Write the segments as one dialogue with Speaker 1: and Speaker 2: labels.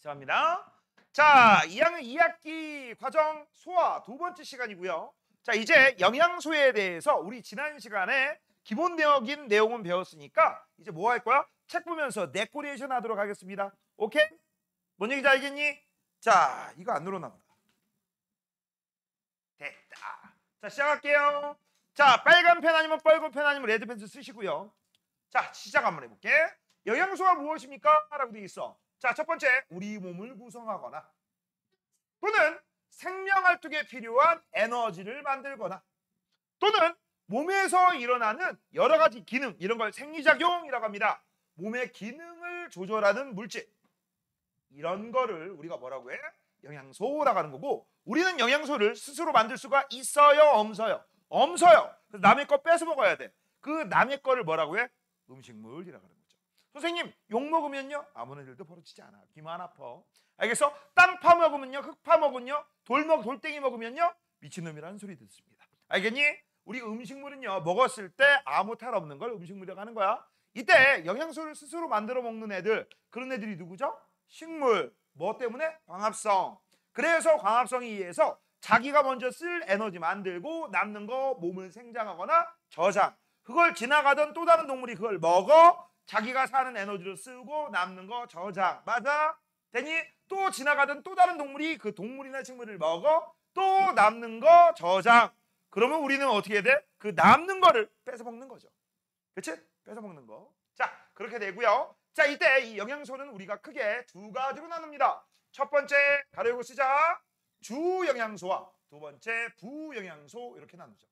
Speaker 1: 감사합니다. 자, 2학년 2학기 과정 소화 두 번째 시간이고요. 자, 이제 영양소에 대해서 우리 지난 시간에 기본적인 내용은 배웠으니까 이제 뭐 할 거야? 책 보면서 데코레이션 하도록 하겠습니다. 오케이? 뭔 얘기인지 알겠니? 자, 이거 안 늘어나 보다. 됐다. 자, 시작할게요. 자, 빨간 펜 아니면 빨간 펜 아니면 레드 펜슬 쓰시고요. 자, 시작 한번 해볼게. 영양소가 무엇입니까? 라고 되어 있어. 자, 첫 번째, 우리 몸을 구성하거나 또는 생명활동에 필요한 에너지를 만들거나 또는 몸에서 일어나는 여러 가지 기능, 이런 걸 생리작용이라고 합니다. 몸의 기능을 조절하는 물질, 이런 거를 우리가 뭐라고 해? 영양소라고 하는 거고, 우리는 영양소를 스스로 만들 수가 있어요? 없어요? 없어요. 그래서 남의 거 뺏어 먹어야 돼. 그 남의 거를 뭐라고 해? 음식물이라고 하는 거죠. 선생님, 욕 먹으면요? 아무런 일도 벌어지지 않아. 귀만 아파. 알겠어? 땅 파먹으면요? 흙 파먹으면요? 돌덩이 먹으면요? 미친놈이라는 소리 듣습니다. 알겠니? 우리 음식물은요, 먹었을 때 아무 탈 없는 걸 음식물이라고 하는 거야. 이때 영양소를 스스로 만들어 먹는 애들, 그런 애들이 누구죠? 식물. 뭐 때문에? 광합성. 그래서 광합성에 의해서 자기가 먼저 쓸 에너지 만들고 남는 거 몸을 생장하거나 저장. 그걸 지나가던 또 다른 동물이 그걸 먹어 자기가 사는 에너지로 쓰고 남는 거 저장. 맞아? 되니? 또 지나가던 또 다른 동물이 그 동물이나 식물을 먹어 또 남는 거 저장. 그러면 우리는 어떻게 해야 돼? 그 남는 거를 뺏어 먹는 거죠. 그치? 뺏어 먹는 거. 자, 그렇게 되고요. 자, 이때 이 영양소는 우리가 크게 두 가지로 나눕니다. 첫 번째, 가로 열고 쓰자. 주영양소와 두 번째, 부영양소, 이렇게 나누죠.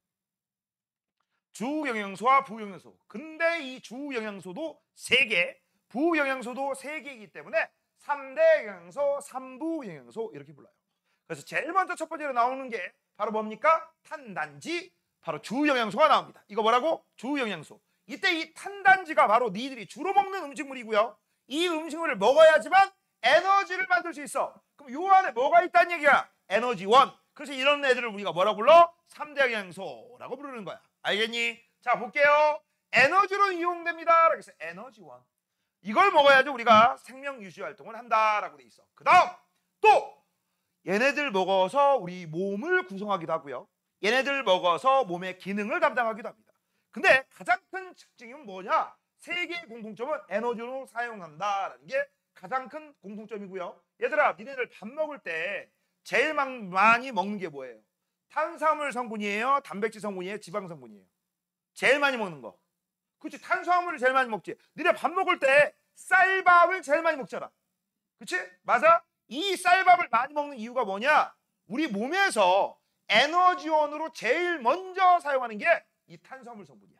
Speaker 1: 주영양소와 부영양소. 근데 이 주영양소도 3개, 부영양소도 3개이기 때문에 3대 영양소, 3부 영양소, 이렇게 불러요. 그래서 제일 먼저 첫 번째로 나오는 게 바로 뭡니까? 탄단지, 바로 주영양소가 나옵니다. 이거 뭐라고? 주영양소. 이때 이 탄단지가 바로 니들이 주로 먹는 음식물이고요. 이 음식물을 먹어야지만 에너지를 만들 수 있어. 그럼 요 안에 뭐가 있다는 얘기야? 에너지원. 그래서 이런 애들을 우리가 뭐라고 불러? 3대 영양소라고 부르는 거야. 알겠니? 자, 볼게요. 에너지로 이용됩니다. 그래서 에너지원. 이걸 먹어야지 우리가 생명 유지 활동을 한다라고 돼 있어. 그 다음 또 얘네들 먹어서 우리 몸을 구성하기도 하고요. 얘네들 먹어서 몸의 기능을 담당하기도 합니다. 근데 가장 큰 특징이 뭐냐? 3개의 공통점은 에너지로 사용한다라는 게 가장 큰 공통점이고요. 얘들아, 니네들 밥 먹을 때 제일 많이 먹는 게 뭐예요? 탄수화물 성분이에요? 단백질 성분이에요? 지방 성분이에요? 제일 많이 먹는 거. 그렇지? 탄수화물을 제일 많이 먹지. 니네 밥 먹을 때 쌀밥을 제일 많이 먹잖아. 그렇지? 맞아? 이 쌀밥을 많이 먹는 이유가 뭐냐? 우리 몸에서 에너지원으로 제일 먼저 사용하는 게 이 탄수화물 성분이야.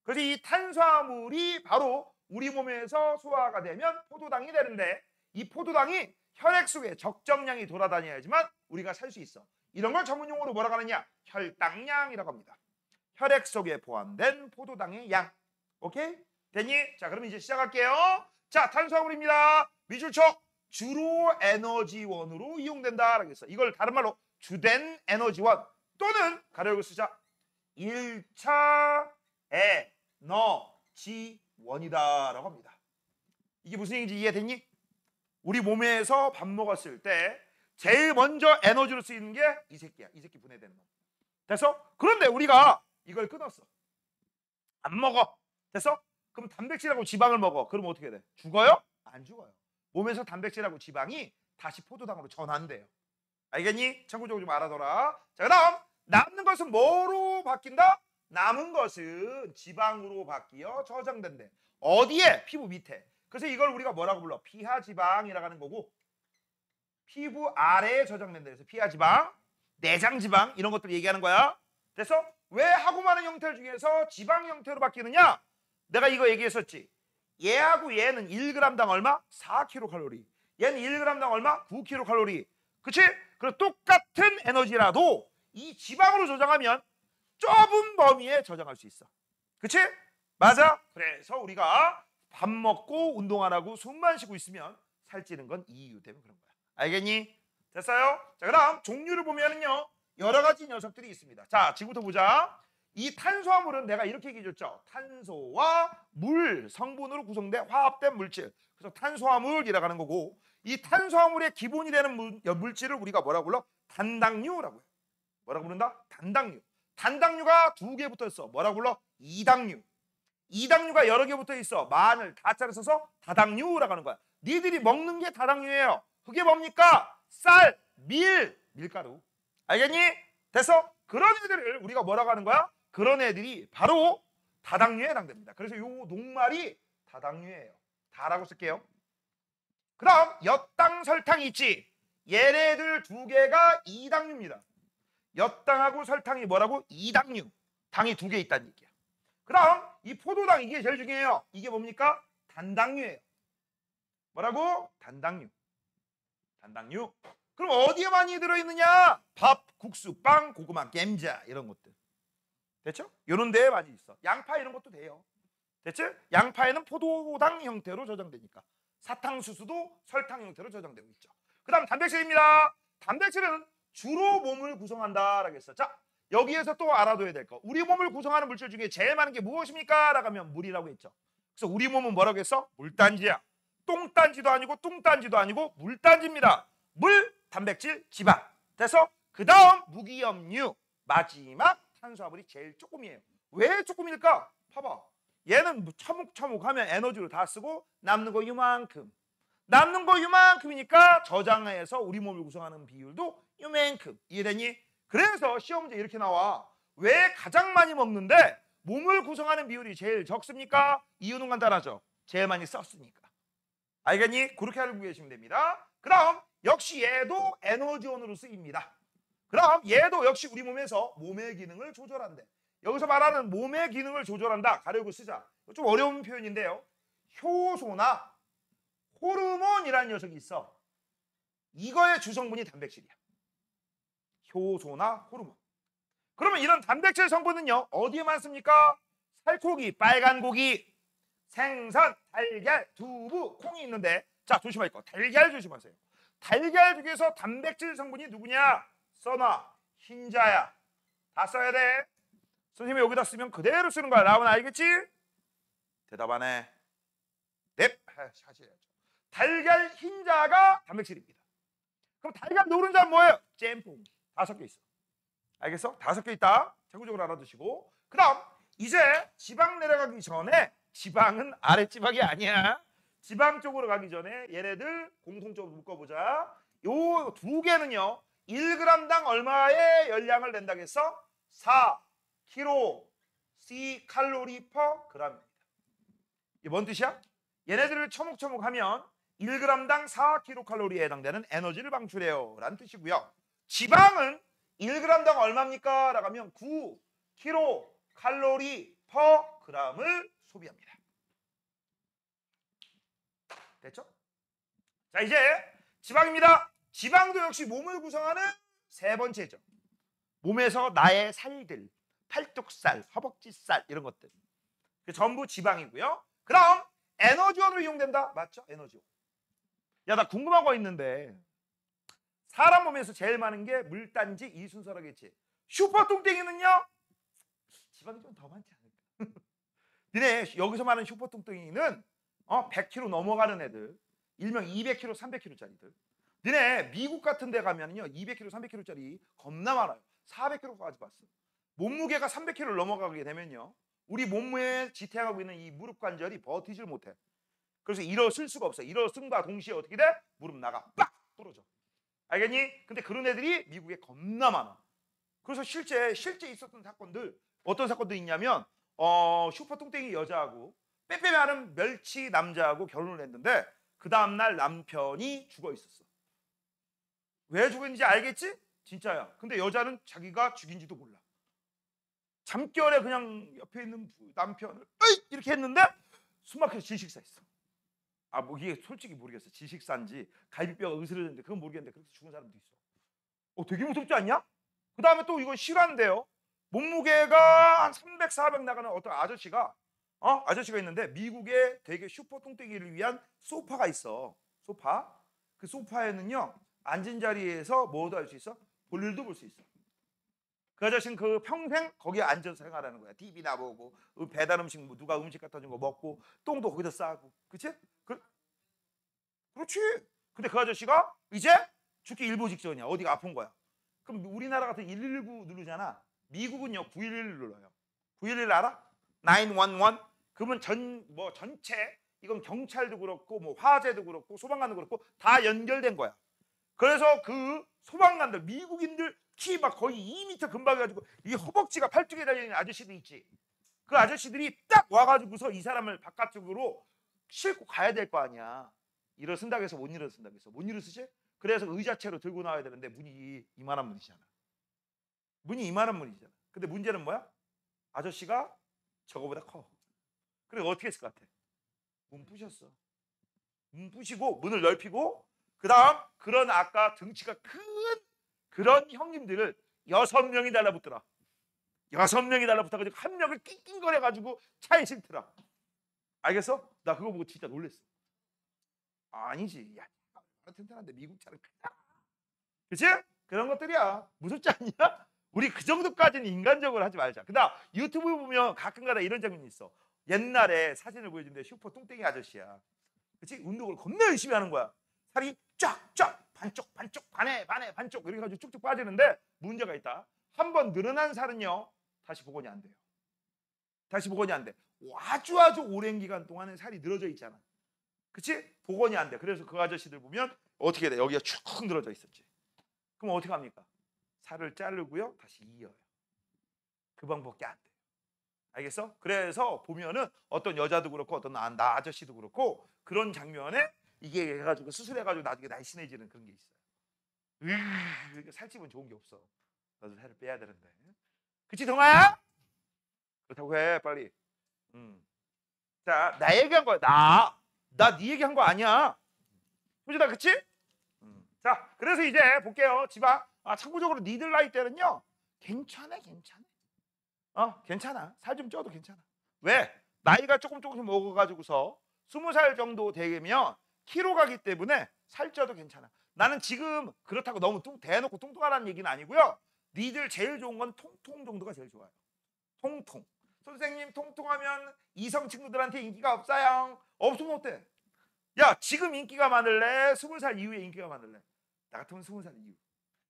Speaker 1: 그래서 이 탄수화물이 바로 우리 몸에서 소화가 되면 포도당이 되는데, 이 포도당이 혈액 속에 적정량이 돌아다녀야지만 우리가 살 수 있어. 이런 걸 전문 용어로 뭐라고 하느냐? 혈당량이라고 합니다. 혈액 속에 포함된 포도당의 양. 오케이? 되니? 자, 그럼 이제 시작할게요. 자, 탄수화물입니다. 밑줄쳐. 주로 에너지원으로 이용된다라고 했어. 이걸 다른 말로 주된 에너지원 또는 가로 열고 쓰자. 1차 에너지원이다라고 합니다. 이게 무슨 얘기인지 이해됐니? 우리 몸에서 밥 먹었을 때 제일 먼저 에너지로 쓰이는 게 이 새끼야. 이 새끼 분해되는 거. 됐어? 그런데 우리가 이걸 끊었어. 안 먹어. 됐어? 그럼 단백질하고 지방을 먹어. 그럼 어떻게 돼? 죽어요? 안 죽어요. 몸에서 단백질하고 지방이 다시 포도당으로 전환돼요. 알겠니? 참고적으로 좀 알아둬라. 자, 그다음 남는 것은 뭐로 바뀐다? 남은 것은 지방으로 바뀌어 저장된대. 어디에? 피부 밑에. 그래서 이걸 우리가 뭐라고 불러? 피하지방이라고 하는 거고, 피부 아래에 저장된다. 그래서 피하지방, 내장지방, 이런 것들 얘기하는 거야. 그래서 왜 하고 많은 형태 중에서 지방 형태로 바뀌느냐? 내가 이거 얘기했었지. 얘하고 얘는 1g당 얼마? 4kcal. 얘는 1g당 얼마? 9kcal. 그치? 그리고 똑같은 에너지라도 이 지방으로 저장하면 좁은 범위에 저장할 수 있어. 그치? 맞아? 그래서 우리가 밥 먹고 운동 안 하고 숨만 쉬고 있으면 살찌는 건 이 이유 때문에 그런 거야. 알겠니? 됐어요? 자, 그 다음 종류를 보면은요, 여러 가지 녀석들이 있습니다. 자, 지금부터 보자. 이 탄수화물은 내가 이렇게 얘기해 줬죠. 탄소와 물 성분으로 구성된 화합된 물질. 그래서 탄수화물이라고 하는 거고, 이 탄수화물의 기본이 되는 물질을 우리가 뭐라고 불러? 단당류라고 해요. 뭐라고 부른다? 단당류. 단당류가 2개 붙어 있어. 뭐라고 불러? 이당류. 이당류가 여러 개 붙어 있어. 마늘, 가짜를 써서 다당류라고 하는 거야. 니들이 먹는 게 다당류예요. 그게 뭡니까? 쌀, 밀가루. 알겠니? 됐어? 그런 애들을 우리가 뭐라고 하는 거야? 그런 애들이 바로 다당류에 해당됩니다. 그래서 요 녹말이 다당류예요. 다라고 쓸게요. 그럼 엿당, 설탕이 있지. 얘네들 2개가 이당류입니다. 엿당하고 설탕이 뭐라고? 이당류. 당이 2개 있다는 얘기야. 그럼 이 포도당 이게 제일 중요해요. 이게 뭡니까? 단당류예요. 뭐라고? 단당류. 단당류. 그럼 어디에 많이 들어있느냐? 밥, 국수, 빵, 고구마, 겜자 이런 것들. 됐죠? 이런 데에 많이 있어. 양파 이런 것도 돼요. 됐지? 양파에는 포도당 형태로 저장되니까. 사탕수수도 설탕 형태로 저장되고 있죠. 그 다음 단백질입니다. 단백질은 주로 몸을 구성한다라고 했어. 자, 여기에서 또 알아둬야 될 거. 우리 몸을 구성하는 물질 중에 제일 많은 게 무엇입니까? 라고 하면 물이라고 했죠. 그래서 우리 몸은 뭐라고 했어? 물단지야. 똥단지도 아니고 뚱단지도 아니고 물단지입니다. 물, 단백질, 지방. 돼서 그 다음 무기염류. 마지막 탄수화물이 제일 조금이에요. 왜 조금일까? 봐봐. 얘는 처묵처묵하면 에너지로 다 쓰고 남는 거 이만큼. 남는 거 이만큼이니까 저장해서 우리 몸을 구성하는 비율도 이만큼. 이해되니? 그래서 시험 문제 이렇게 나와. 왜 가장 많이 먹는데 몸을 구성하는 비율이 제일 적습니까? 이유는 간단하죠. 제일 많이 썼으니까. 알겠니? 그렇게 알고 계시면 됩니다. 그럼 역시 얘도 에너지원으로 쓰입니다. 그럼 얘도 역시 우리 몸에서 몸의 기능을 조절한대. 여기서 말하는 몸의 기능을 조절한다. 가려고 쓰자. 좀 어려운 표현인데요. 효소나 호르몬이라는 녀석이 있어. 이거의 주성분이 단백질이야. 효소나 호르몬. 그러면 이런 단백질 성분은요. 어디에 많습니까? 살코기, 빨간 고기, 생선, 달걀, 두부, 콩이 있는데 자 조심할 거. 달걀 조심하세요. 달걀 중에서 단백질 성분이 누구냐? 써놔. 흰자야. 다 써야 돼. 선생님이 여기다 쓰면 그대로 쓰는 거야. 나오면 알겠지? 대답 안 해. 넵. 하셔야죠. 달걀 흰자가 단백질입니다. 그럼 달걀 노른자는 뭐예요? 짬뽕. 다 섞여 있어. 알겠어? 다 섞여 있다. 참고적으로 알아두시고. 그럼 이제 지방 내려가기 전에 지방은 아랫지방이 아니야. 지방 쪽으로 가기 전에 얘네들 공통적으로 묶어보자. 요 2개는요. 1g당 얼마의 열량을 낸다고 했어? 4kcal per g입니다. 이게 뭔 뜻이야? 얘네들을 처묵처묵하면 1g당 4kcal에 해당되는 에너지를 방출해요 라는 뜻이고요. 지방은 1g당 얼마입니까? 라고 하면 9kcal per g을 소비합니다. 됐죠? 자 이제 지방입니다. 지방도 역시 몸을 구성하는 세 번째죠. 몸에서 나의 살들, 팔뚝살, 허벅지살 이런 것들 전부 지방이고요. 그럼 에너지원으로 이용된다. 맞죠? 에너지원. 야, 나 궁금한 거 있는데 사람 몸에서 제일 많은 게 물단지 이 순서라겠지. 슈퍼 뚱땡이는요? 지방이 좀 더 많지 않을까? 니네 여기서 말하는 슈퍼 뚱땡이는 100kg 넘어가는 애들, 일명 200kg, 300kg짜리들. 니네 미국 같은 데 가면요 200kg, 300kg짜리 겁나 많아요. 400kg까지 봤어. 몸무게가 300kg를 넘어가게 되면요 우리 몸무게에 지탱하고 있는 이 무릎 관절이 버티질 못해. 그래서 일어설 수가 없어. 일어선과 동시에 어떻게 돼? 무릎 나가 빡 부러져. 알겠니? 근데 그런 애들이 미국에 겁나 많아. 그래서 실제 있었던 사건들 어떤 사건도 있냐면 슈퍼 뚱땡이 여자하고 빼빼 마른 멸치 남자하고 결혼을 했는데 그 다음날 남편이 죽어 있었어. 왜 죽었는지 알겠지? 진짜야. 근데 여자는 자기가 죽인지도 몰라. 잠결에 그냥 옆에 있는 남편을 이렇게 했는데 숨막혀서 질식사했어. 뭐 이게 솔직히 모르겠어. 질식사인지 갈비뼈가 으스러졌는데 그건 모르겠는데 그렇게 죽은 사람도 있어. 되게 무섭지 않냐? 그 다음에 또 이거 실화인데요. 몸무게가 한 300, 400 나가는 어떤 아저씨가 있는데 미국에 되게 슈퍼 뚱땡이를 위한 소파가 있어. 소파. 그 소파에는요 앉은 자리에서 뭐도 할 수 있어? 볼일도 볼 수 있어. 그 아저씨는 그 평생 거기에 앉아서 생활하는 거야. TV나 보고 배달 음식 누가 음식 갖다 준 거 먹고 똥도 거기다 싸고. 그치? 그렇지. 근데 그 아저씨가 이제 죽기 일보 직전이야. 어디가 아픈 거야. 그럼 우리나라 같은 119 누르잖아. 미국은요 911 눌러요. 911 알아? 911. 그러면 전체 이건 경찰도 그렇고 뭐 화재도 그렇고 소방관도 그렇고 다 연결된 거야. 그래서 그 소방관들 미국인들 키 막 거의 2m 근방 해가지고 이 허벅지가 팔뚝에 달려있는 아저씨들 있지. 그 아저씨들이 딱 와가지고서 이 사람을 바깥쪽으로 싣고 가야 될 거 아니야. 일어선다고 해서 못 일어선다고 해서 못 일어서지? 그래서 의자채로 들고 나와야 되는데 문이 이만한 문이잖아. 문이 이만한 문이잖아. 근데 문제는 뭐야? 아저씨가 저거보다 커. 그래 어떻게 했을 것 같아? 문 부셨어. 문 부시고 문을 넓히고 그 다음 그런 아까 등치가 큰 그런 형님들을 6명이 달라붙더라. 6명이 달라붙어가지고 한 명을 낑낑거려가지고 차에 실더라. 알겠어? 나 그거 보고 진짜 놀랬어. 아니지. 야, 튼튼한데 미국 차는 크다. 그치? 그런 것들이야. 무섭지 않냐? 우리 그 정도까지는 인간적으로 하지 말자. 그다음 유튜브 보면 가끔가다 이런 장면이 있어. 옛날에 사진을 보여주는데 슈퍼 뚱땡이 아저씨야. 그치? 운동을 겁나 열심히 하는 거야. 살이 쫙쫙 반쪽 반에 반쪽 이렇게 가지고 쭉쭉 빠지는데 문제가 있다. 한번 늘어난 살은요 다시 복원이 안 돼요. 다시 복원이 안 돼. 아주 오랜 기간 동안에 살이 늘어져 있잖아. 그치? 복원이 안 돼. 그래서 그 아저씨들 보면 어떻게 돼? 여기가 쭉 늘어져 있었지. 그럼 어떻게 합니까? 살을 자르고요 다시 이어요. 그 방법밖에 안 돼요. 알겠어? 그래서 보면은 어떤 여자도 그렇고 어떤 나 아저씨도 그렇고 그런 장면에 이게 해가지고 수술해가지고 나중에 날씬해지는 그런 게 있어요. 살찌면 좋은 게 없어. 너도 살을 빼야 되는데. 그치 동아야? 그렇다고 해 빨리. 자, 나 얘기한 거야. 나 네 얘기한 거 아니야. 효진아, 그치? 자, 그래서 이제 볼게요. 지방. 참고적으로 니들 나이 때는요. 괜찮아. 괜찮아. 살 좀 쪄도 괜찮아. 왜? 나이가 조금씩 먹어가지고서 20살 정도 되면 키로 가기 때문에 살 쪄도 괜찮아. 나는 지금 그렇다고 너무 대놓고 뚱뚱하다는 얘기는 아니고요. 니들 제일 좋은 건 통통 정도가 제일 좋아요. 통통. 선생님 통통하면 이성 친구들한테 인기가 없어요. 없으면 어때? 야 지금 인기가 많을래? 20살 이후에 인기가 많을래? 나 같으면 20살 이후.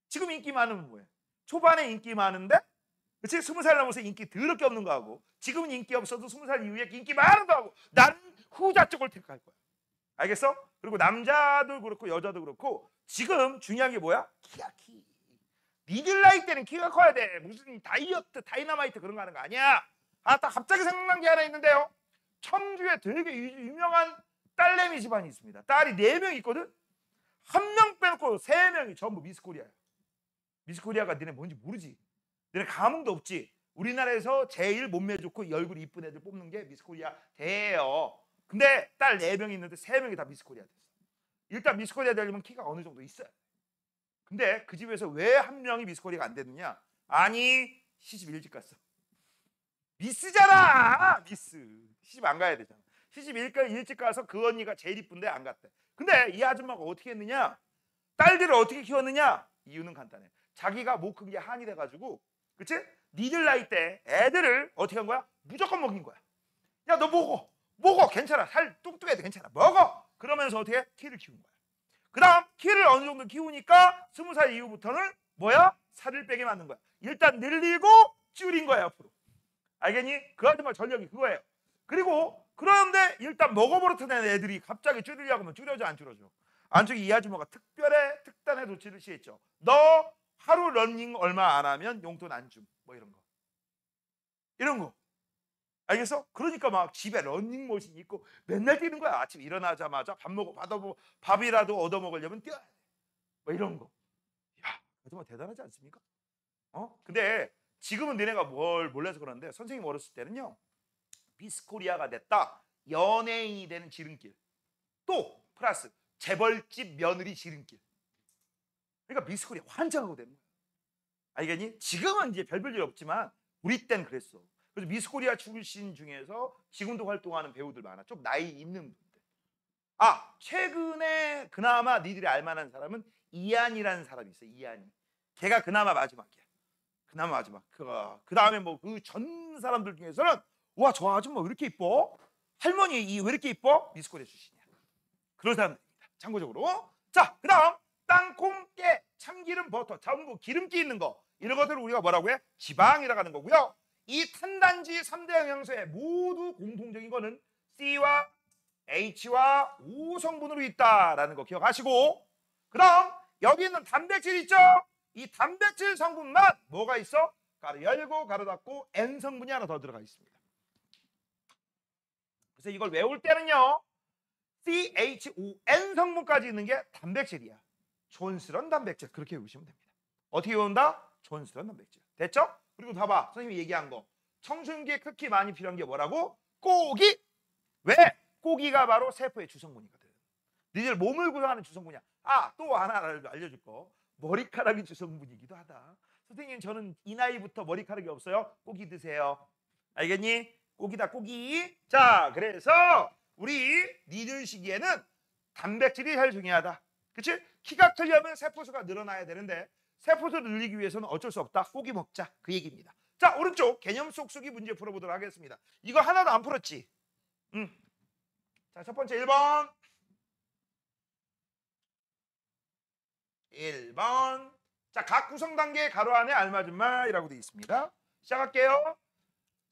Speaker 1: 지금 인기 많으면 뭐해? 초반에 인기 많은데 그치? 20살 넘어서 인기 더럽게 없는 거 하고 지금은 인기 없어도 20살 이후에 인기 많은 거 하고 나는 후자 쪽을 택할 거야. 알겠어? 그리고 남자도 그렇고 여자도 그렇고 지금 중요한 게 뭐야? 키야 키. 니들 나이 때는 키가 커야 돼. 무슨 다이어트 다이너마이트 그런 거 하는 거 아니야. 딱 갑자기 생각난 게 하나 있는데요. 청주에 되게 유명한 딸내미 집안이 있습니다. 딸이 4명 있거든. 한 명 빼놓고 3명이 전부 미스코리아야. 미스코리아가 니네 뭔지 모르지. 니네 감흥도 없지. 우리나라에서 제일 몸매 좋고 얼굴이 이쁜 애들 뽑는 게 미스코리아 대예요. 근데 딸 4명이 있는데 3명이 다 미스코리아 됐어. 일단 미스코리아 되려면 키가 어느 정도 있어야 돼. 근데 그 집에서 왜 한 명이 미스코리아가 안 됐느냐? 아니 시집 일찍 갔어. 미스잖아. 미스. 시집 안 가야 되잖아. 시집 일찍 가서 그 언니가 제일 이쁜데 안 갔대. 근데 이 아줌마가 어떻게 했느냐? 딸들을 어떻게 키웠느냐? 이유는 간단해. 자기가 목 큰 게 한이 돼가지고 그치? 니들 나이 때 애들을 어떻게 한 거야? 무조건 먹인 거야. 야 너 먹어 괜찮아. 살 뚱뚱해도 괜찮아. 먹어. 그러면서 어떻게 키를 키운 거야. 그 다음 키를 어느 정도 키우니까 20살 이후부터는 뭐야? 살을 빼게 만든 거야. 일단 늘리고 줄인 거야 앞으로. 알겠니? 그 아줌마 전략이 그거예요. 그리고 그런데 일단 먹어버릇한 애들이 갑자기 줄이려고 하면 줄여져 안 줄여져? 안쪽에 이 아줌마가 특단의 조치를 취했죠. 너 하루 러닝 얼마 안 하면 용돈 안 줌. 뭐 이런 거. 알겠어? 그러니까 막 집에 러닝머신 있고 맨날 뛰는 거야. 아침 일어나자마자 밥이라도 얻어 먹으려면 뛰어야 돼. 뭐 이런 거. 야, 정말 대단하지 않습니까? 근데 지금은 너네가 뭘 몰라서 그러는데 선생님 어렸을 때는요. 미스코리아가 됐다. 연예인이 되는 지름길. 또 플러스 재벌집 며느리 지름길. 그러니까 미스코리아 환장하고 되는 거야. 알겠니? 지금은 이제 별별 일 없지만 우리 때는 그랬어. 그래서 미스코리아 출신 중에서 지금도 활동하는 배우들 많아. 좀 나이 있는 분들. 최근에 그나마 니들이 알만한 사람은 이한이라는 사람이 있어. 이한이. 걔가 그나마 마지막이야. 그나마 마지막. 그 다음에 뭐 그 전 사람들 중에서는 와, 저 아줌마 왜 이렇게 이뻐? 할머니 왜 이렇게 이뻐? 미스코리아 출신이야. 그런 사람들입니다. 참고적으로. 자, 그 다음 땅콩, 깨, 참기름, 버터, 전부 기름기 있는 거 이런 것들을 우리가 뭐라고 해? 지방이라고 하는 거고요. 이 탄단지 3대 영양소의 모두 공통적인 거는 C와 H와 O 성분으로 있다라는 거 기억하시고, 그 다음 여기 있는 단백질 있죠? 이 단백질 성분만 뭐가 있어? 가로 열고 가로 닫고 N 성분이 하나 더 들어가 있습니다. 그래서 이걸 외울 때는요, CHON 성분까지 있는 게 단백질이야. 촌스러운 단백질, 그렇게 외우시면 됩니다. 어떻게 외운다? 촌스러운 단백질. 됐죠? 그리고 봐봐, 선생님이 얘기한 거, 청소년기에 cực히 많이 필요한 게 뭐라고? 고기. 왜? 고기가 바로 세포의 주성분이거든. 니들 몸을 구성하는 주성분이야. 아, 또 하나 알려줄 거, 머리카락이 주성분이기도 하다. 선생님, 저는 이 나이부터 머리카락이 없어요. 고기 드세요. 알겠니? 고기다, 고기. 자, 그래서 우리 니들 시기에는 단백질이 제일 중요하다. 그치? 키가 크려면 세포수가 늘어나야 되는데 세포수를 늘리기 위해서는 어쩔 수 없다. 고기 먹자, 그 얘기입니다. 자, 오른쪽 개념 속수기 문제 풀어보도록 하겠습니다. 이거 하나도 안 풀었지? 자, 첫 번째 1번. 1번. 자, 각 구성 단계 가로 안에 알맞은 말이라고 되어 있습니다. 시작할게요.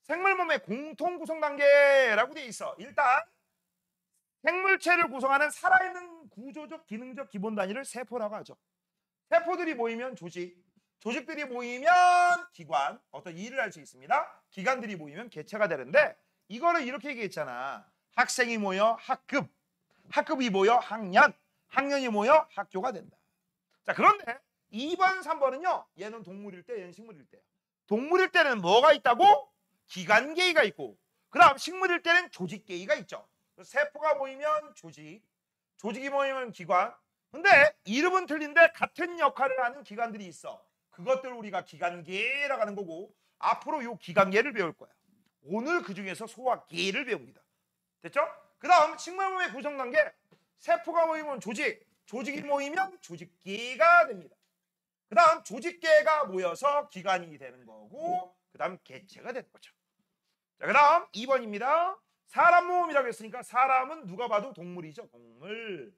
Speaker 1: 생물 몸의 공통 구성 단계라고 되어 있어. 일단 생물체를 구성하는 살아있는 구조적 기능적 기본 단위를 세포라고 하죠. 세포들이 모이면 조직, 조직들이 모이면 기관, 어떤 일을 할 수 있습니다. 기관들이 모이면 개체가 되는데, 이거를 이렇게 얘기했잖아. 학생이 모여 학급, 학급이 모여 학년, 학년이 모여 학교가 된다. 자, 그런데 2번, 3번은요, 얘는 동물일 때, 얘는 식물일 때야. 동물일 때는 뭐가 있다고? 기관계의가 있고, 그 다음 식물일 때는 조직계의가 있죠. 세포가 모이면 조직, 조직이 모이면 기관. 근데 이름은 틀린데 같은 역할을 하는 기관들이 있어. 그것들을 우리가 기관계라고 하는 거고, 앞으로 이 기관계를 배울 거야. 오늘 그 중에서 소화계를 배웁니다. 됐죠? 그 다음 식물 몸의 구성 단계, 세포가 모이면 조직, 조직이 모이면 조직계가 됩니다. 그 다음 조직계가 모여서 기관이 되는 거고, 그 다음 개체가 되는 거죠. 자, 그 다음 2번입니다. 사람 모음이라고 했으니까 사람은 누가 봐도 동물이죠. 동물.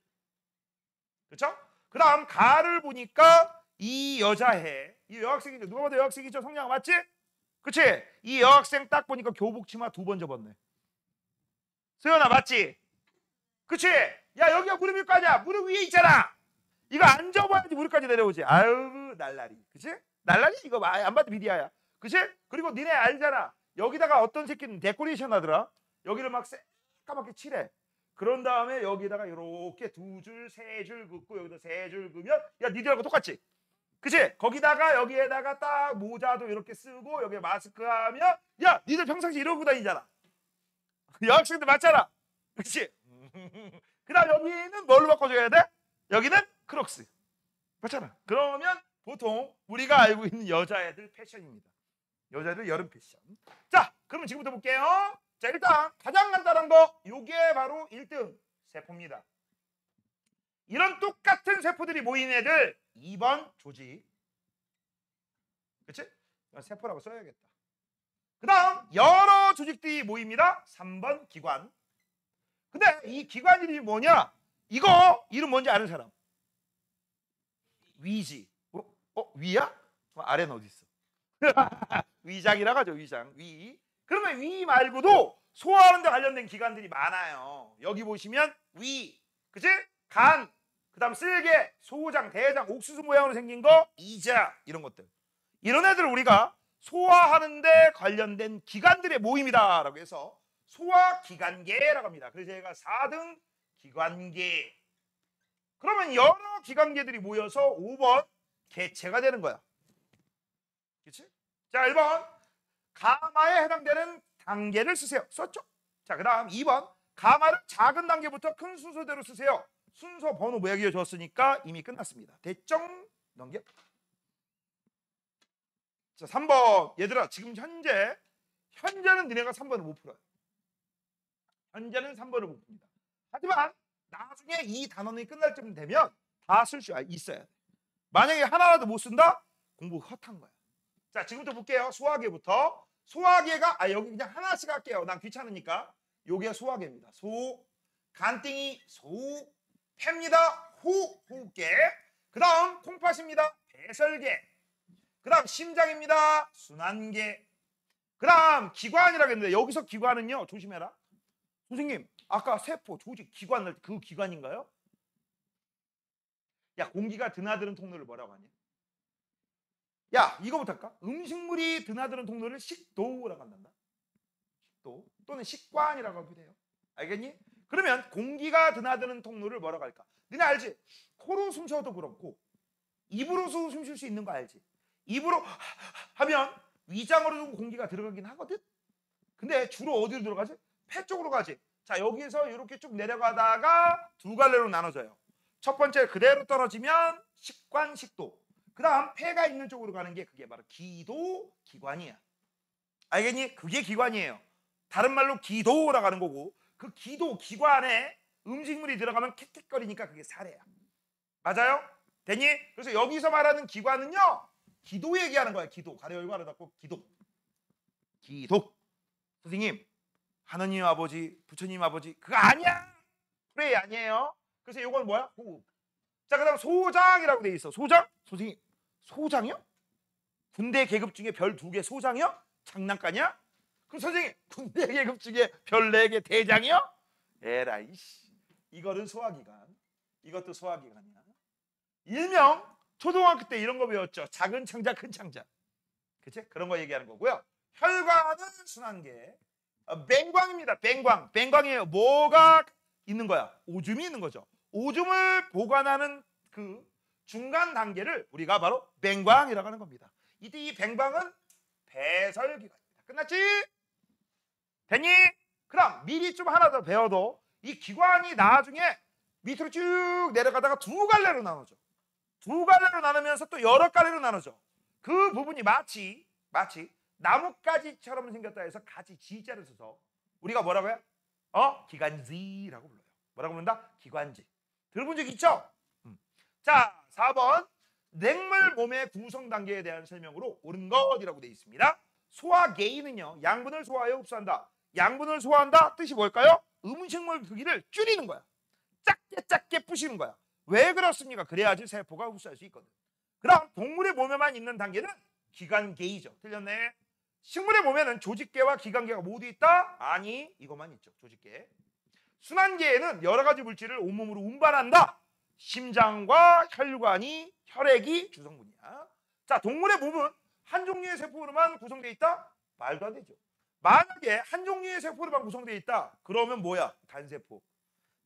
Speaker 1: 그렇죠? 그 다음 가를 보니까 이 여자애, 이 여학생이죠. 누가 봐도 여학생이죠. 성량 맞지? 그치? 이 여학생 딱 보니까 교복 치마 2번 접었네. 소연아 맞지? 그치? 야, 여기가 무릎일 거 아니야. 무릎 위에 있잖아. 이거 안 접어야지 무릎까지 내려오지. 아유, 날라리. 그치? 날라리 이거 안 봐도 비디아야. 그치? 그리고 니네 알잖아. 여기다가 어떤 새끼는 데코레이션 하더라. 여기를 막 새까맣게 칠해. 그런 다음에 여기다가 이렇게 2줄, 3줄 긋고 여기다 3줄 그으면, 야, 니들하고 똑같지? 그치? 거기다가 여기에다가 딱 모자도 이렇게 쓰고 여기에 마스크 하면, 야, 니들 평상시 이러고 다니잖아. 여학생들 맞잖아. 그치? 그 다음 여기는 뭘로 바꿔줘야 돼? 여기는 크록스. 맞잖아. 그러면 보통 우리가 알고 있는 여자애들 패션입니다. 여자애들 여름 패션. 자, 그러면 지금부터 볼게요. 자, 일단 가장 간단한 거, 요게 바로 1등 세포입니다. 이런 똑같은 세포들이 모인 애들 2번 조직. 그치? 세포라고 써야겠다. 그 다음 여러 조직들이 모입니다. 3번 기관. 근데 이 기관 이름이 뭐냐? 이거 이름 뭔지 아는 사람? 위지. 위야? 아래는 어디 있어? 위장이라고 하죠. 위장. 위. 그러면 위 말고도 소화하는 데 관련된 기관들이 많아요. 여기 보시면 위, 그치? 간, 그 다음 쓸개, 소장, 대장, 옥수수 모양으로 생긴 거, 이자, 이런 것들. 이런 애들을 우리가 소화하는 데 관련된 기관들의 모임이다 라고 해서 소화기관계라고 합니다. 그래서 얘가 4등 기관계. 그러면 여러 기관계들이 모여서 5번 개체가 되는 거야. 그치? 자, 1번 가마에 해당되는 단계를 쓰세요. 썼죠? 자, 그 다음 2번 가마를 작은 단계부터 큰 순서대로 쓰세요. 순서 번호 모양이 줬으니까 이미 끝났습니다. 됐죠? 넘겨. 자, 3번. 얘들아, 지금 현재는 니네가 3번을 못 풀어요. 현재는 3번을 못 풉니다. 하지만 나중에 이 단원이 끝날 쯤 되면 다 쓸 수 있어야 돼. 만약에 하나라도 못 쓴다? 공부 헛한 거야. 자, 지금부터 볼게요. 소화계부터. 소화계가 여기 그냥 하나씩 할게요. 난 귀찮으니까. 요게 소화계입니다. 소, 간땡이, 소, 폐입니다. 호흡계. 그 다음 콩팥입니다. 배설계. 그 다음 심장입니다. 순환계. 그 다음 기관이라고 했는데 여기서 기관은요, 조심해라. 선생님, 아까 세포, 조직, 기관 날 때 그 기관인가요? 야, 공기가 드나드는 통로를 뭐라고 하냐? 야, 이거부터 할까? 음식물이 드나드는 통로를 식도라고 한단다. 식도 또는 식관이라고 하기도 해요. 알겠니? 그러면 공기가 드나드는 통로를 뭐라고 할까? 너네 알지? 코로 숨 쉬어도 그렇고 입으로 숨 쉴 수 있는 거 알지? 입으로 하면 위장으로 공기가 들어가긴 하거든? 근데 주로 어디로 들어가지? 폐 쪽으로 가지. 자, 여기서 이렇게 쭉 내려가다가 두 갈래로 나눠져요. 첫 번째 그대로 떨어지면 식관, 식도. 그 다음 폐가 있는 쪽으로 가는 게 그게 바로 기도, 기관이야. 알겠니? 그게 기관이에요. 다른 말로 기도라고 하는 거고, 그 기도, 기관에 음식물이 들어가면 캑캑거리니까 그게 사례야. 맞아요? 됐니? 그래서 여기서 말하는 기관은요, 기도 얘기하는 거야. 기도. 가려 열고 하려 닫고 기도. 기도. 선생님, 하느님 아버지, 부처님 아버지, 그거 아니야. 그래, 아니에요. 그래서 이건 뭐야? 호흡. 자, 그 다음 소장이라고 돼 있어. 소장? 선생님, 소장이요? 군대 계급 중에 별 2개 소장이요? 장난가냐? 그럼 선생님, 군대 계급 중에 별 4개 대장이요? 에라이 씨. 이거는 소화기관. 이것도 소화기관이야. 일명 초등학교 때 이런 거 배웠죠. 작은 창자, 큰 창자. 그치? 그런 거 얘기하는 거고요. 혈관은 순환계. 뱅광입니다. 뱅광. 뱅광이에요. 뭐가 있는 거야? 오줌이 있는 거죠. 오줌을 보관하는 그 중간 단계를 우리가 바로 뱅광이라고 하는 겁니다. 이때 이 뱅광은 배설기관입니다. 끝났지? 됐니? 그럼 미리 좀 하나 더 배워도 이 기관이 나중에 밑으로 쭉 내려가다가 두 갈래로 나눠져. 두 갈래로 나누면서 또 여러 갈래로 나눠져. 그 부분이 마치 나뭇가지처럼 생겼다 해서 가지 지자를 써서 우리가 뭐라고 해요? 기관지라고 불러요. 뭐라고 부른다? 기관지. 들어본 적 있죠? 자, 4번 냉물 몸의 구성 단계에 대한 설명으로 옳은 것이라고 되어 있습니다. 소화계인은요, 양분을 소화하여 흡수한다. 양분을 소화한다 뜻이 뭘까요? 음식물 크기를 줄이는 거야. 작게 부시는 거야. 왜 그렇습니까? 그래야지 세포가 흡수할 수 있거든. 그럼 동물의 몸에만 있는 단계는 기관계이죠. 틀렸네. 식물의 몸에는 조직계와 기관계가 모두 있다? 아니, 이것만 있죠. 조직계. 순환계에는 여러 가지 물질을 온몸으로 운반한다. 심장과 혈관이, 혈액이 주성분이야. 자, 동물의 몸은 한 종류의 세포로만 구성되어 있다? 말도 안 되죠. 만약에 한 종류의 세포로만 구성되어 있다, 그러면 뭐야? 단세포.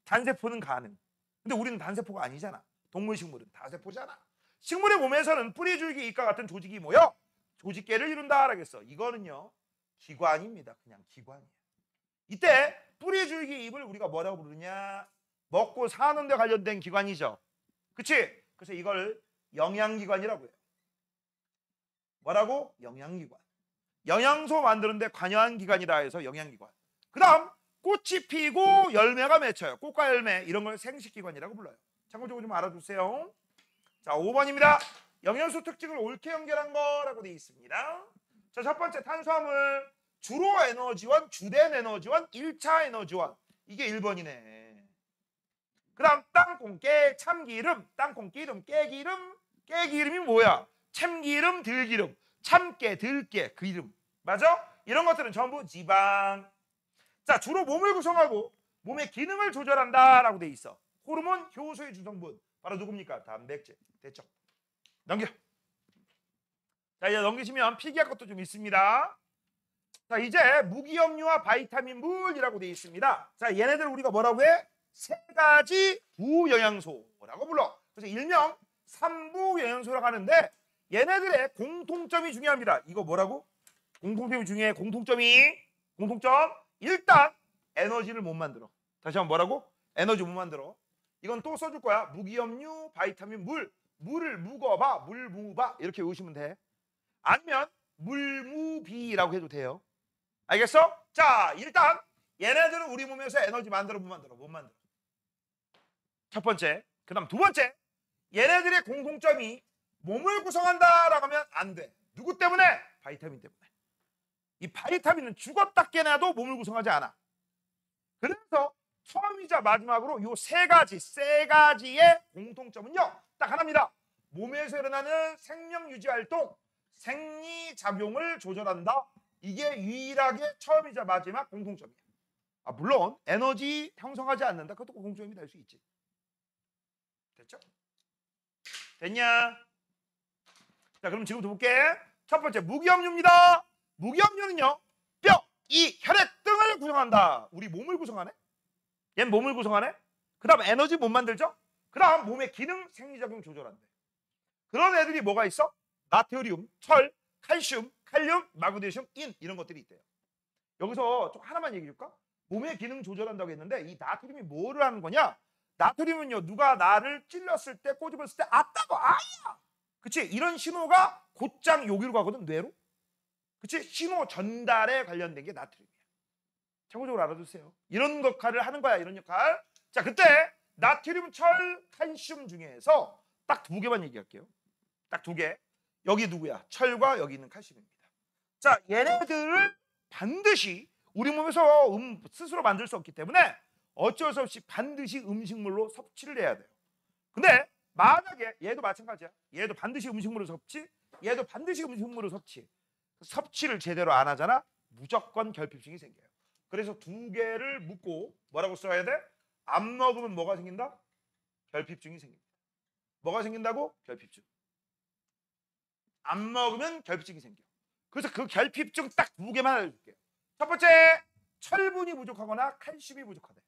Speaker 1: 단세포는 가능. 근데 우리는 단세포가 아니잖아. 동물, 식물은 다세포잖아. 식물의 몸에서는 뿌리, 줄기, 잎과 같은 조직이 모여 조직계를 이룬다 라겠어. 이거는요, 기관입니다. 그냥 기관이에요. 이때 뿌리, 줄기, 잎을 우리가 뭐라고 부르냐? 먹고 사는 데 관련된 기관이죠. 그치? 그래서 이걸 영양기관이라고 해요. 뭐라고? 영양기관. 영양소 만드는 데 관여한 기관이라 해서 영양기관. 그 다음 꽃이 피고 열매가 맺혀요. 꽃과 열매, 이런 걸 생식기관이라고 불러요. 참고적으로 좀 알아두세요. 자, 5번입니다. 영양소 특징을 옳게 연결한 거라고 되어 있습니다. 자, 첫 번째 탄수화물, 주로 에너지원, 주된 에너지원, 1차 에너지원. 이게 1번이네. 그 다음 땅콩, 깨, 참기름, 땅콩 기름, 깨기름. 깨기름이 뭐야? 참기름, 들기름, 참깨, 들깨, 기름. 맞아? 이런 것들은 전부 지방. 자, 주로 몸을 구성하고 몸의 기능을 조절한다 라고 돼 있어. 호르몬, 효소의 주성분. 바로 누굽니까? 단백질. 됐죠? 넘겨. 자, 이제 넘기시면 필기할 것도 좀 있습니다. 자, 이제 무기염류와 바이타민 물이라고 돼 있습니다. 자, 얘네들 우리가 뭐라고 해? 세 가지 부영양소라고 불러. 그래서 일명 삼부영양소라고 하는데 얘네들의 공통점이 중요합니다. 이거 뭐라고? 공통점이 중요해. 공통점. 일단 에너지를 못 만들어. 다시 한번 뭐라고? 에너지 못 만들어. 이건 또 써줄 거야. 무기염류, 바이타민 물. 물을 묵어봐, 물무바 이렇게 외우시면 돼. 아니면 물무비라고 해도 돼요. 알겠어? 자, 일단 얘네들은 우리 몸에서 에너지 만들어 못 만들어? 못 만들어. 첫 번째. 그 다음 두 번째, 얘네들의 공통점이 몸을 구성한다라고 하면 안 돼. 누구 때문에? 바이타민 때문에. 이 바이타민은 죽었다 깨나도 몸을 구성하지 않아. 그래서 처음이자 마지막으로 요 세 가지의 공통점은요. 딱 하나입니다. 몸에서 일어나는 생명 유지 활동, 생리작용을 조절한다. 이게 유일하게 처음이자 마지막 공통점이에요. 물론 에너지 형성하지 않는다. 그것도 공통점이 될 수 있지. 됐죠? 됐냐? 자, 그럼 지금부터 볼게. 첫 번째 무기압류입니다. 무기압류는요. 뼈, 이, 혈액 등을 구성한다. 우리 몸을 구성하네. 얘는 몸을 구성하네. 그 다음 에너지 못 만들죠. 그 다음 몸의 기능, 생리작용 조절한대. 그런 애들이 뭐가 있어? 나트륨, 철, 칼슘, 칼륨, 마그네슘, 인 이런 것들이 있대요. 여기서 좀 하나만 얘기해 줄까? 몸의 기능 조절한다고 했는데 이 나트륨이 뭐를 하는 거냐? 나트륨은요. 누가 나를 찔렀을 때 꼬집었을 때 아따고 아야. 그치? 이런 신호가 곧장 여기로 가거든. 뇌로. 그치? 신호 전달에 관련된 게 나트륨이야. 참고적으로 알아두세요. 이런 역할을 하는 거야. 이런 역할. 자, 그때 나트륨, 철, 칼슘 중에서 딱 두 개만 얘기할게요. 딱 두 개. 여기 누구야? 철과 여기 있는 칼슘입니다. 자, 얘네들을 반드시 우리 몸에서 스스로 만들 수 없기 때문에 어쩔 수 없이 반드시 음식물로 섭취를 해야 돼요. 근데 만약에 얘도 마찬가지야. 얘도 반드시 음식물로 섭취, 얘도 반드시 음식물로 섭취. 섭취를 제대로 안 하잖아. 무조건 결핍증이 생겨요. 그래서 두 개를 묶고 뭐라고 써야 돼? 안 먹으면 뭐가 생긴다? 결핍증이 생깁니다. 뭐가 생긴다고? 결핍증. 안 먹으면 결핍증이 생겨. 그래서 그 결핍증 딱 두 개만 알려줄게요. 첫 번째, 철분이 부족하거나 칼슘이 부족하대.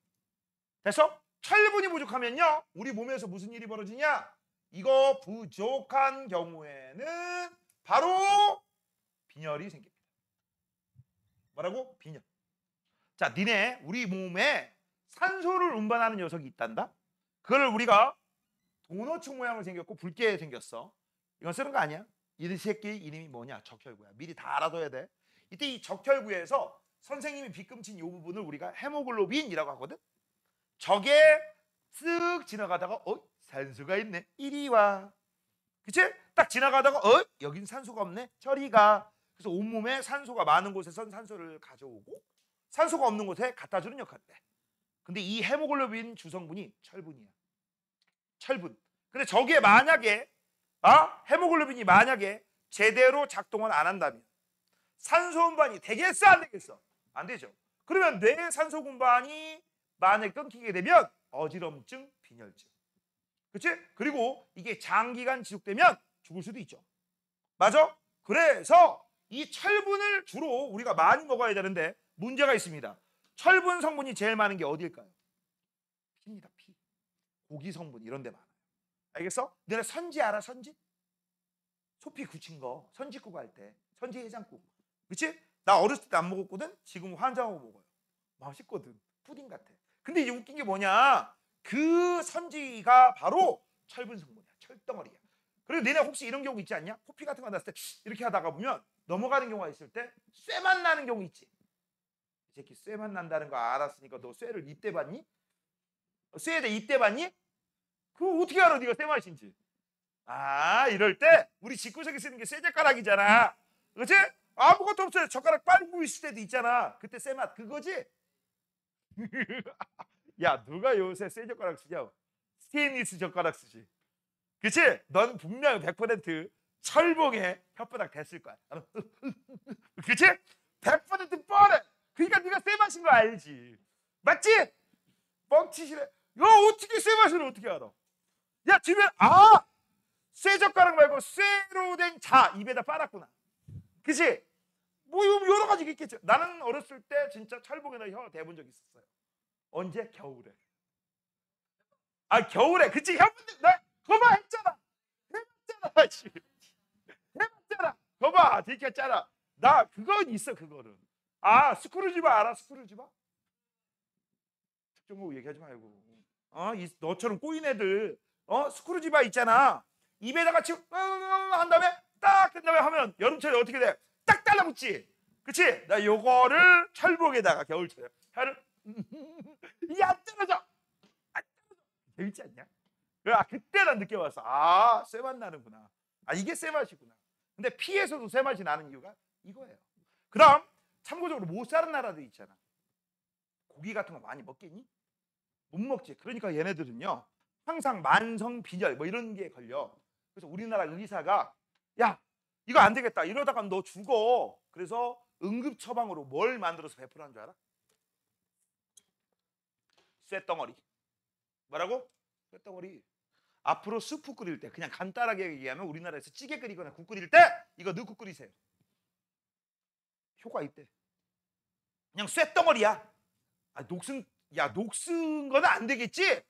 Speaker 1: 됐어? 철분이 부족하면요. 우리 몸에서 무슨 일이 벌어지냐? 이거 부족한 경우에는 바로 빈혈이 생깁니다. 뭐라고? 빈혈. 자, 니네 우리 몸에 산소를 운반하는 녀석이 있단다. 그걸 우리가 도너츠 모양으로 생겼고 붉게 생겼어. 이건 쓰는 거 아니야? 이 새끼 이름이 뭐냐? 적혈구야. 미리 다 알아둬야 돼. 이때 이 적혈구에서 선생님이 빗금친 이 부분을 우리가 헤모글로빈이라고 하거든. 저게 쓱 지나가다가 산소가 있네. 이리 와. 그치? 딱 지나가다가 여긴 산소가 없네. 저리 가. 그래서 온몸에 산소가 많은 곳에선 산소를 가져오고 산소가 없는 곳에 갖다 주는 역할을 해. 근데 이 헤모글로빈 주성분이 철분이야. 철분. 근데 저게 만약에 헤모글로빈이 만약에 제대로 작동을 안 한다면 산소 운반이 되겠어 안 되겠어? 안 되죠. 그러면 뇌 산소 운반이 만약에 끊기게 되면 어지럼증, 빈혈증. 그치? 그리고 이게 장기간 지속되면 죽을 수도 있죠. 맞아? 그래서 이 철분을 주로 우리가 많이 먹어야 되는데 문제가 있습니다. 철분 성분이 제일 많은 게 어디일까요? 피입니다. 피. 고기 성분 이런 데 많아요. 알겠어? 너네 선지 알아? 선지? 소피 굳힌 거 선지국 할 때 선지 해장국. 그치? 나 어렸을 때 안 먹었거든? 지금 환장하고 먹어요. 맛있거든. 푸딩 같아. 근데 이제 웃긴 게 뭐냐? 그 선지가 바로 철분 성분이야. 철덩어리야. 그리고 너네 혹시 이런 경우 있지 않냐? 코피 같은 거 났을 때 이렇게 하다가 보면 넘어가는 경우가 있을 때 쇠만 나는 경우 있지. 이 새끼 쇠만 난다는 거 알았으니까 너 쇠를 입대 봤니? 쇠에 대해 입대 봤니? 그거 어떻게 알아 네가 쇠 맛인지. 이럴 때 우리 집구석에 쓰는 게 쇠젓가락이잖아. 그치? 아무것도 없어요. 젓가락 빨고 있을 때도 있잖아. 그때 쇠맛 그거지? 야, 누가 요새 쇠젓가락 쓰냐? 스테인리스 젓가락 쓰지. 그치? 넌 분명 100% 철봉에 혓바닥 댔을 거야. 그치? 100% 뻔해. 그러니까 네가 쇠 마신 거 알지. 맞지? 뻥치시네. 이거 어떻게 쇠 맛을 어떻게 알아? 야, 집에 쇠젓가락 말고 쇠로 된 자 입에다 빨았구나. 그치? 뭐 여러 가지 있겠죠. 나는 어렸을 때 진짜 철봉에다 혀 대본 적 있었어요. 언제? 겨울에. 겨울에. 그치? 혀분들 나 거봐 했잖아. 해봤잖아. 해봤잖아. 거봐 들켰잖아. 나 그건 있어. 그거는. 스크루지바 알아? 스크루지바? 특정곡 얘기하지 말고. 너처럼 꼬인 애들 스크루지바 있잖아. 입에다가 치고 한 다음에 딱 된 다음에 하면 여름철에 어떻게 돼? 딱 달라붙지. 그치? 나 요거를 철봉에다가 겨울철에 혀를 이게 안 떨어져. 안 떨어져. 재밌지 않냐? 그때 난 느껴봤어. 쇠맛 나는구나. 이게 쇠맛이구나. 근데 피에서도 쇠맛이 나는 이유가 이거예요. 그럼 참고적으로 못 사는 나라도 있잖아. 고기 같은 거 많이 먹겠니? 못 먹지. 그러니까 얘네들은요 항상 만성 빈혈 뭐 이런 게 걸려. 그래서 우리나라 의사가 야 이거 안 되겠다 이러다가 너 죽어. 그래서 응급 처방으로 뭘 만들어서 배포하는 줄 알아? 쇳덩어리. 뭐라고? 쇳덩어리. 앞으로 스프 끓일 때 그냥 간단하게 얘기하면 우리나라에서 찌개 끓이거나 국 끓일 때 이거 넣고 끓이세요. 효과 있대. 그냥 쇳덩어리야. 녹슨 거는 안 되겠지?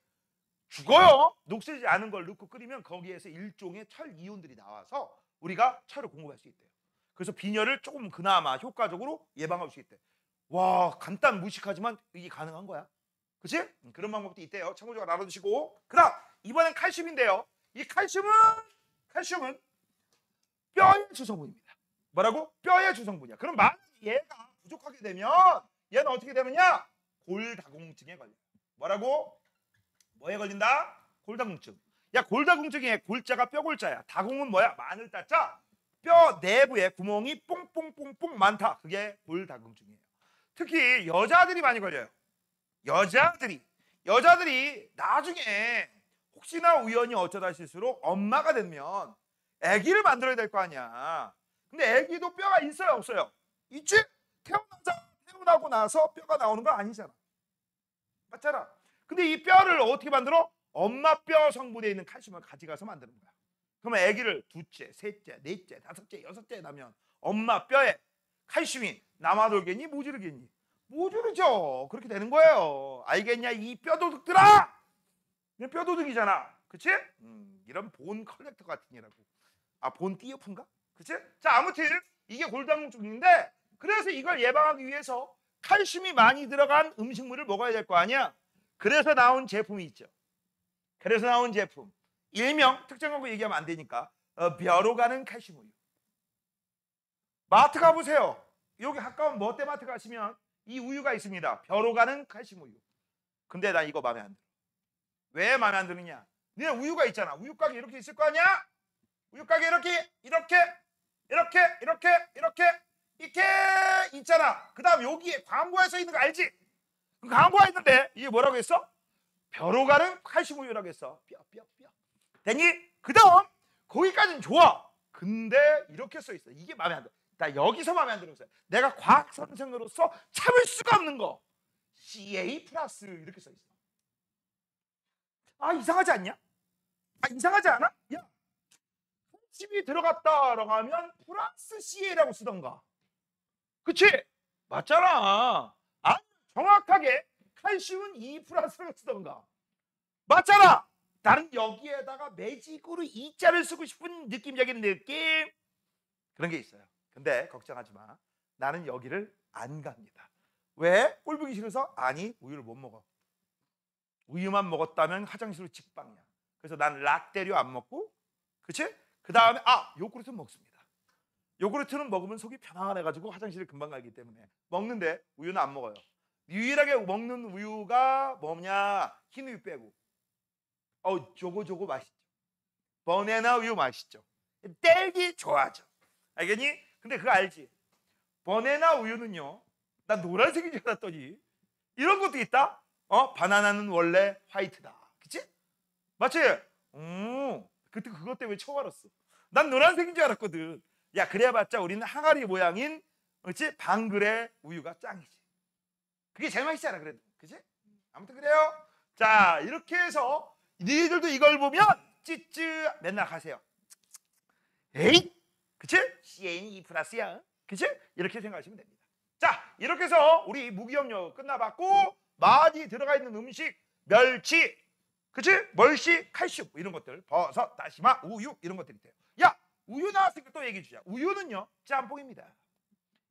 Speaker 1: 죽어요. 녹슬지 않은 걸 넣고 끓이면 거기에서 일종의 철 이온들이 나와서 우리가 철을 공급할 수 있대요. 그래서 빈혈을 조금 그나마 효과적으로 예방할 수 있대. 와 간단 무식하지만 이게 가능한 거야. 그치? 그런 방법도 있대요. 참고적으로 알아두시고. 그다음 이번엔 칼슘인데요. 이 칼슘은 뼈의 주성분입니다. 뭐라고? 뼈의 주성분이야. 그럼 만약 얘가 부족하게 되면 얘는 어떻게 되느냐? 골다공증에 걸려. 뭐라고? 뭐에 걸린다? 골다공증. 야 골다공증에 골자가 뼈골자야. 다공은 뭐야? 마늘 따자. 뼈 내부에 구멍이 뽕뽕뽕뽕 많다. 그게 골다공증이에요. 특히 여자들이 많이 걸려요. 여자들이 나중에 혹시나 우연히 어쩌다 실수로 엄마가 되면 아기를 만들어야 될 거 아니야. 근데 아기도 뼈가 있어요 없어요? 있지? 태어나고 나서 뼈가 나오는 거 아니잖아. 맞잖아. 근데 이 뼈를 어떻게 만들어? 엄마 뼈 성분에 있는 칼슘을 가져가서 만드는 거야. 그러면 아기를 둘째, 셋째, 넷째, 다섯째, 여섯째 나면 엄마 뼈에 칼슘이 남아돌겠니? 모자르겠니? 모자르죠. 그렇게 되는 거예요. 알겠냐? 이 뼈도둑들아! 이건 뼈도둑이잖아. 그치? 이런 본 컬렉터 같은 이라고. 본 띠어프인가? 그치? 자, 아무튼 이게 골다공증인데 그래서 이걸 예방하기 위해서 칼슘이 많이 들어간 음식물을 먹어야 될 거 아니야? 그래서 나온 제품이 있죠. 그래서 나온 제품. 일명 특정 광고 얘기하면 안 되니까 벼로 가는 칼슘 우유. 마트 가보세요. 여기 가까운 롯데마트 가시면 이 우유가 있습니다. 벼로 가는 칼슘 우유. 근데 난 이거 마음에 안 들어. 왜 마음에 안 드느냐? 니네 우유가 있잖아. 우유 가게 이렇게 있을 거 아니야? 우유 가게 이렇게 있잖아. 그 다음 여기에 광고에 써 있는 거 알지? 그 광고가 있는데 이게 뭐라고 했어? 벼로 가는 칼슘 우유라고 했어. 뼈. 됐니? 그 다음 거기까지는 좋아. 근데 이렇게 써 있어. 이게 마음에 안 들어. 나 여기서 마음에 안 들었어요. 내가 과학 선생으로서 참을 수가 없는 거. CA 플러스 이렇게 써 있어. 이상하지 않냐? 이상하지 않아? 야, 칼슘이 들어갔다라고 하면 플러스 CA라고 쓰던가. 그치? 맞잖아. 정확하게 칼슘은 2 플러스라고 쓰던가. 맞잖아. 나는 여기에다가 매직으로 2자를 쓰고 싶은 느낌적인 느낌. 그런 게 있어요. 근데 걱정하지 마. 나는 여기를 안 갑니다. 왜? 꼴 보기 싫어서? 아니, 우유를 못 먹어. 우유만 먹었다면 화장실로 직방이야. 그래서 난 라떼류 안 먹고, 그치? 그 다음에 요구르트 먹습니다. 요구르트는 먹으면 속이 편안해가지고 화장실을 금방 가기 때문에 먹는데 우유는 안 먹어요. 유일하게 먹는 우유가 뭐냐? 흰 우유 빼고. 저거 맛있죠. 바나나 우유 맛있죠. 딸기 좋아하죠. 알겠니? 근데 그거 알지? 바나나 우유는요. 난 노란색인 줄 알았더니 이런 것도 있다. 바나나는 원래 화이트다. 그치? 맞지? 그때 그것 때문에 처음 알았어. 난 노란색인 줄 알았거든. 야, 그래봤자 우리는 항아리 모양인, 그치? 방글의 우유가 짱이지. 그게 제일 맛있잖아, 그래도. 그치? 아무튼 그래요. 자, 이렇게 해서 니들도 이걸 보면 찌찌 맨날 가세요. 에이? 그치? CN이 2 플러스야. 그치? 이렇게 생각하시면 됩니다. 자, 이렇게 해서 우리 무기업료 끝나봤고 많이 들어가 있는 음식, 멸치, 그치? 멀씨, 칼슘 이런 것들, 버섯, 다시마, 우유 이런 것들이 돼요. 야, 우유 나왔으니까 또 얘기해 주자. 우유는요 짬뽕입니다.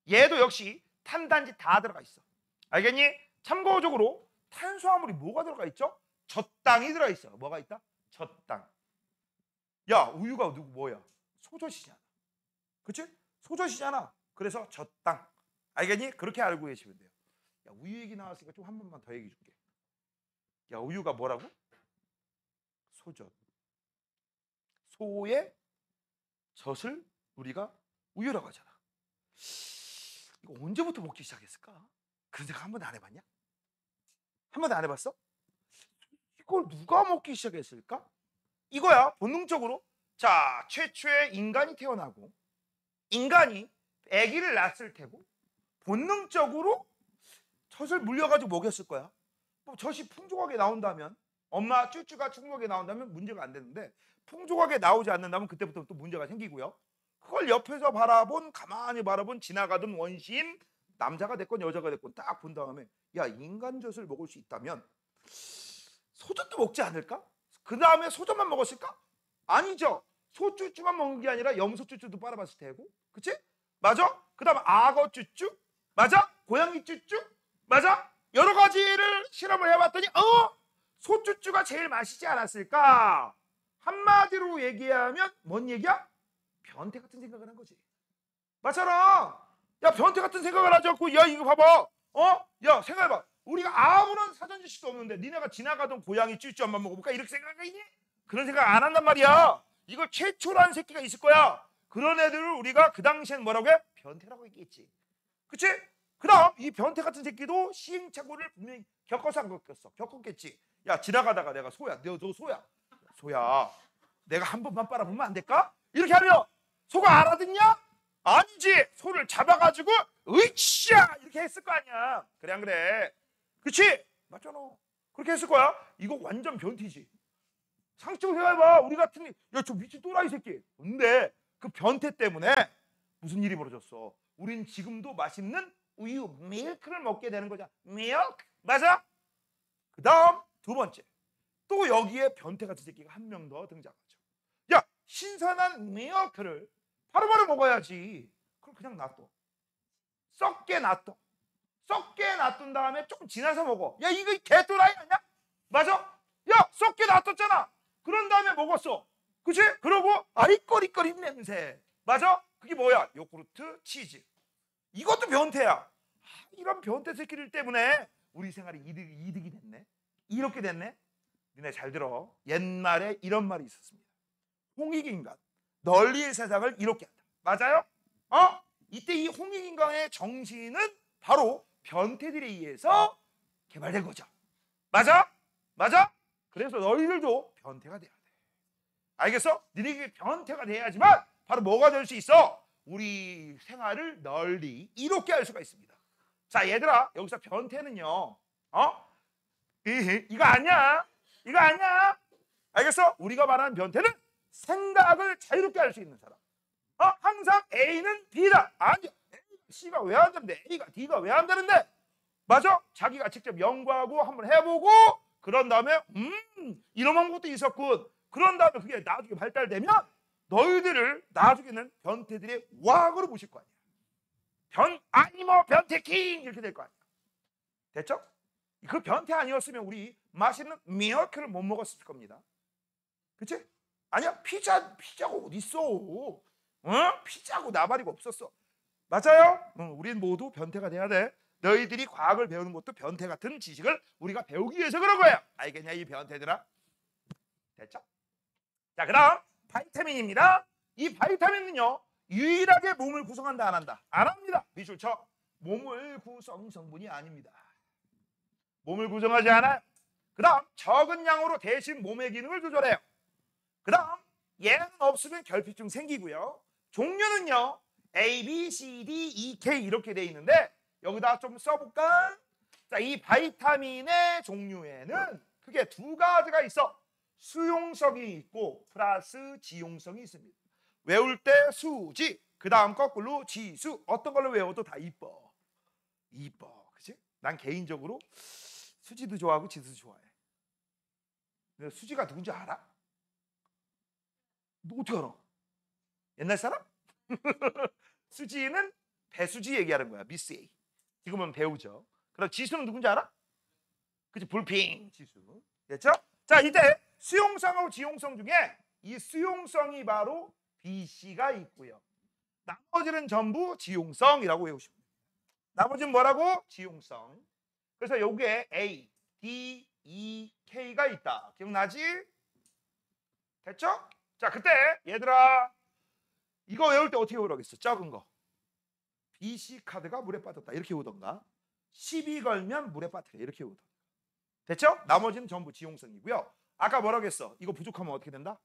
Speaker 1: 얘도 역시 탄단지 다 들어가 있어. 알겠니? 참고적으로 탄수화물이 뭐가 들어가 있죠? 젖당이 들어가 있어. 뭐가 있다? 젖당. 야, 우유가 뭐야? 소젖이잖아. 그치? 소젖이잖아. 그래서 젖당. 알겠니? 그렇게 알고 계시면 돼요. 야, 우유 얘기 나왔으니까 좀 한 번만 더 얘기해 줄게. 야, 우유가 뭐라고? 소젖. 소의 젖을 우리가 우유라고 하잖아. 이거 언제부터 먹기 시작했을까? 그런 생각 한 번도 안 해봤냐? 한 번도 안 해봤어? 이걸 누가 먹기 시작했을까? 이거야. 본능적으로. 자, 최초의 인간이 태어나고 인간이 아기를 낳았을 테고 본능적으로 젖을 물려가지고 먹였을 거야. 뭐 젖이 풍족하게 나온다면, 엄마 쭈쭈가 풍족하게 나온다면 문제가 안 되는데 풍족하게 나오지 않는다면 그때부터 또 문제가 생기고요. 그걸 옆에서 가만히 바라본 지나가던 원시인, 남자가 됐건 여자가 됐건 딱 본 다음에, 야, 인간 젖을 먹을 수 있다면 소젖도 먹지 않을까? 그 다음에 소젖만 먹었을까? 아니죠. 소쭈쭈만 먹는 게 아니라 염소쭈쭈도 빨아봤을 테고, 그치? 맞아? 그 다음 악어 쭈쭈? 맞아? 고양이 쭈쭈? 맞아? 여러 가지를 실험을 해봤더니 소쭈쭈가 제일 맛있지 않았을까? 한마디로 얘기하면 뭔 얘기야? 변태 같은 생각을 한 거지. 맞잖아. 야, 변태 같은 생각을 하지 않고, 야, 이거 봐봐. 야, 생각해봐. 우리가 아무런 사전 지식도 없는데 니네가 지나가던 고양이 쭈쭈 한번 먹어볼까? 이렇게 생각하니? 그런 생각 안 한단 말이야. 이걸 최초라는 새끼가 있을 거야. 그런 애들을 우리가 그 당시엔 뭐라고 해? 변태라고 얘기했지. 그치? 그 다음 이 변태 같은 새끼도 시행착오를 분명히 겪어서 안 겪었겠지. 야, 지나가다가 내가 소야, 너 소야, 내가 한 번만 빨아보면 안 될까? 이렇게 하면 소가 알아듣냐? 아니지. 소를 잡아가지고 으쌰 이렇게 했을 거 아니야. 그래 안 그래? 그치? 맞잖아. 그렇게 했을 거야. 이거 완전 변태지. 상식적으로 생각해봐. 우리 같은, 야, 저 미친 또라이 새끼. 근데 그 변태 때문에 무슨 일이 벌어졌어? 우린 지금도 맛있는 우유, 밀크를 먹게 되는 거잖아. 밀크. 맞아? 그 다음 두 번째. 또 여기에 변태 같은 새끼가 한 명 더 등장하죠. 야, 신선한 밀크를 바로바로 먹어야지. 그럼 그냥 놔둬. 썩게 놔둔 다음에 조금 지나서 먹어. 야, 이거 개또라이 아니야? 맞아? 야, 썩게 놔뒀잖아. 그런 다음에 먹었어. 그치? 그러고 아리꺼리꺼린 냄새. 맞아? 그게 뭐야? 요구르트, 치즈. 이것도 변태야. 이런 변태 새끼들 때문에 우리 생활이 이득이 됐네. 이렇게 됐네. 니네 잘 들어. 옛말에 이런 말이 있었습니다. 홍익인간, 널리의 세상을 이롭게 한다. 맞아요? 이때 이 홍익인간의 정신은 바로 변태들에 의해서 개발된 거죠. 맞아? 그래서 너희들도 변태가 돼야 돼. 알겠어? 니네가 변태가 돼야지만 바로 뭐가 될 수 있어? 우리 생활을 널리 이롭게 할 수가 있습니다. 자, 얘들아, 여기서 변태는요, 이거 아니야. 알겠어? 우리가 말하는 변태는 생각을 자유롭게 할 수 있는 사람. 항상 A는 B다. 아니야. C가 왜 안 되는데? A가 D가 왜 안 되는데? 맞아? 자기가 직접 연구하고 한번 해보고 그런 다음에 이런 것도 있었군. 그런 다음에 그게 나중에 발달되면 너희들을 나중에는 변태들의 왕으로 모실 거 아니야. 아니모 변태킹 이렇게 될 거 아니야. 됐죠? 그 변태 아니었으면 우리 맛있는 밀크를 못 먹었을 겁니다. 그치? 아니야, 피자가 어딨어? 피자하고 나발이가 없었어. 맞아요? 우린 모두 변태가 돼야 돼. 너희들이 과학을 배우는 것도 변태 같은 지식을 우리가 배우기 위해서 그런 거야. 알겠냐, 이 변태들아? 됐죠? 자, 그 다음 바이타민입니다. 이 바이타민은요, 유일하게 몸을 구성한다 안 한다? 안 합니다. 미술 쳐. 몸을 구성 성분이 아닙니다. 몸을 구성하지 않아요. 그 다음 적은 양으로 대신 몸의 기능을 조절해요. 그 다음 얘는 없으면 결핍증 생기고요. 종류는요, A, B, C, D, E, K 이렇게 돼 있는데 여기다 좀 써볼까? 자, 이 바이타민의 종류에는 크게 두 가지가 있어. 수용성이 있고 플러스 지용성이 있습니다. 외울 때 수지, 그 다음 거꾸로 지수. 어떤 걸로 외워도 다 이뻐. 그치? 난 개인적으로 수지도 좋아하고 지수도 좋아해. 근데 수지가 누군지 알아? 너 어떻게 알아? 옛날 사람? 수지는 배수지 얘기하는 거야. 미스 A. 지금은 배우죠. 그럼 지수는 누군지 알아? 그치? 불핑 지수. 됐죠? 자, 이제 수용성하고 지용성 중에 이 수용성이 바로 BC가 있고요. 나머지는 전부 지용성이라고 외우시면 돼요. 나머지는 뭐라고? 지용성. 그래서 여기에 A, D, E, K가 있다. 기억나지? 됐죠? 자, 그때 얘들아 이거 외울 때 어떻게 외우라겠어? 적은 거. BC 카드가 물에 빠졌다. 이렇게 외우던가. 12 걸면 물에 빠뜨려. 이렇게 외우던가. 됐죠? 나머지는 전부 지용성이고요. 아까 뭐라고 했어? 이거 부족하면 어떻게 된다?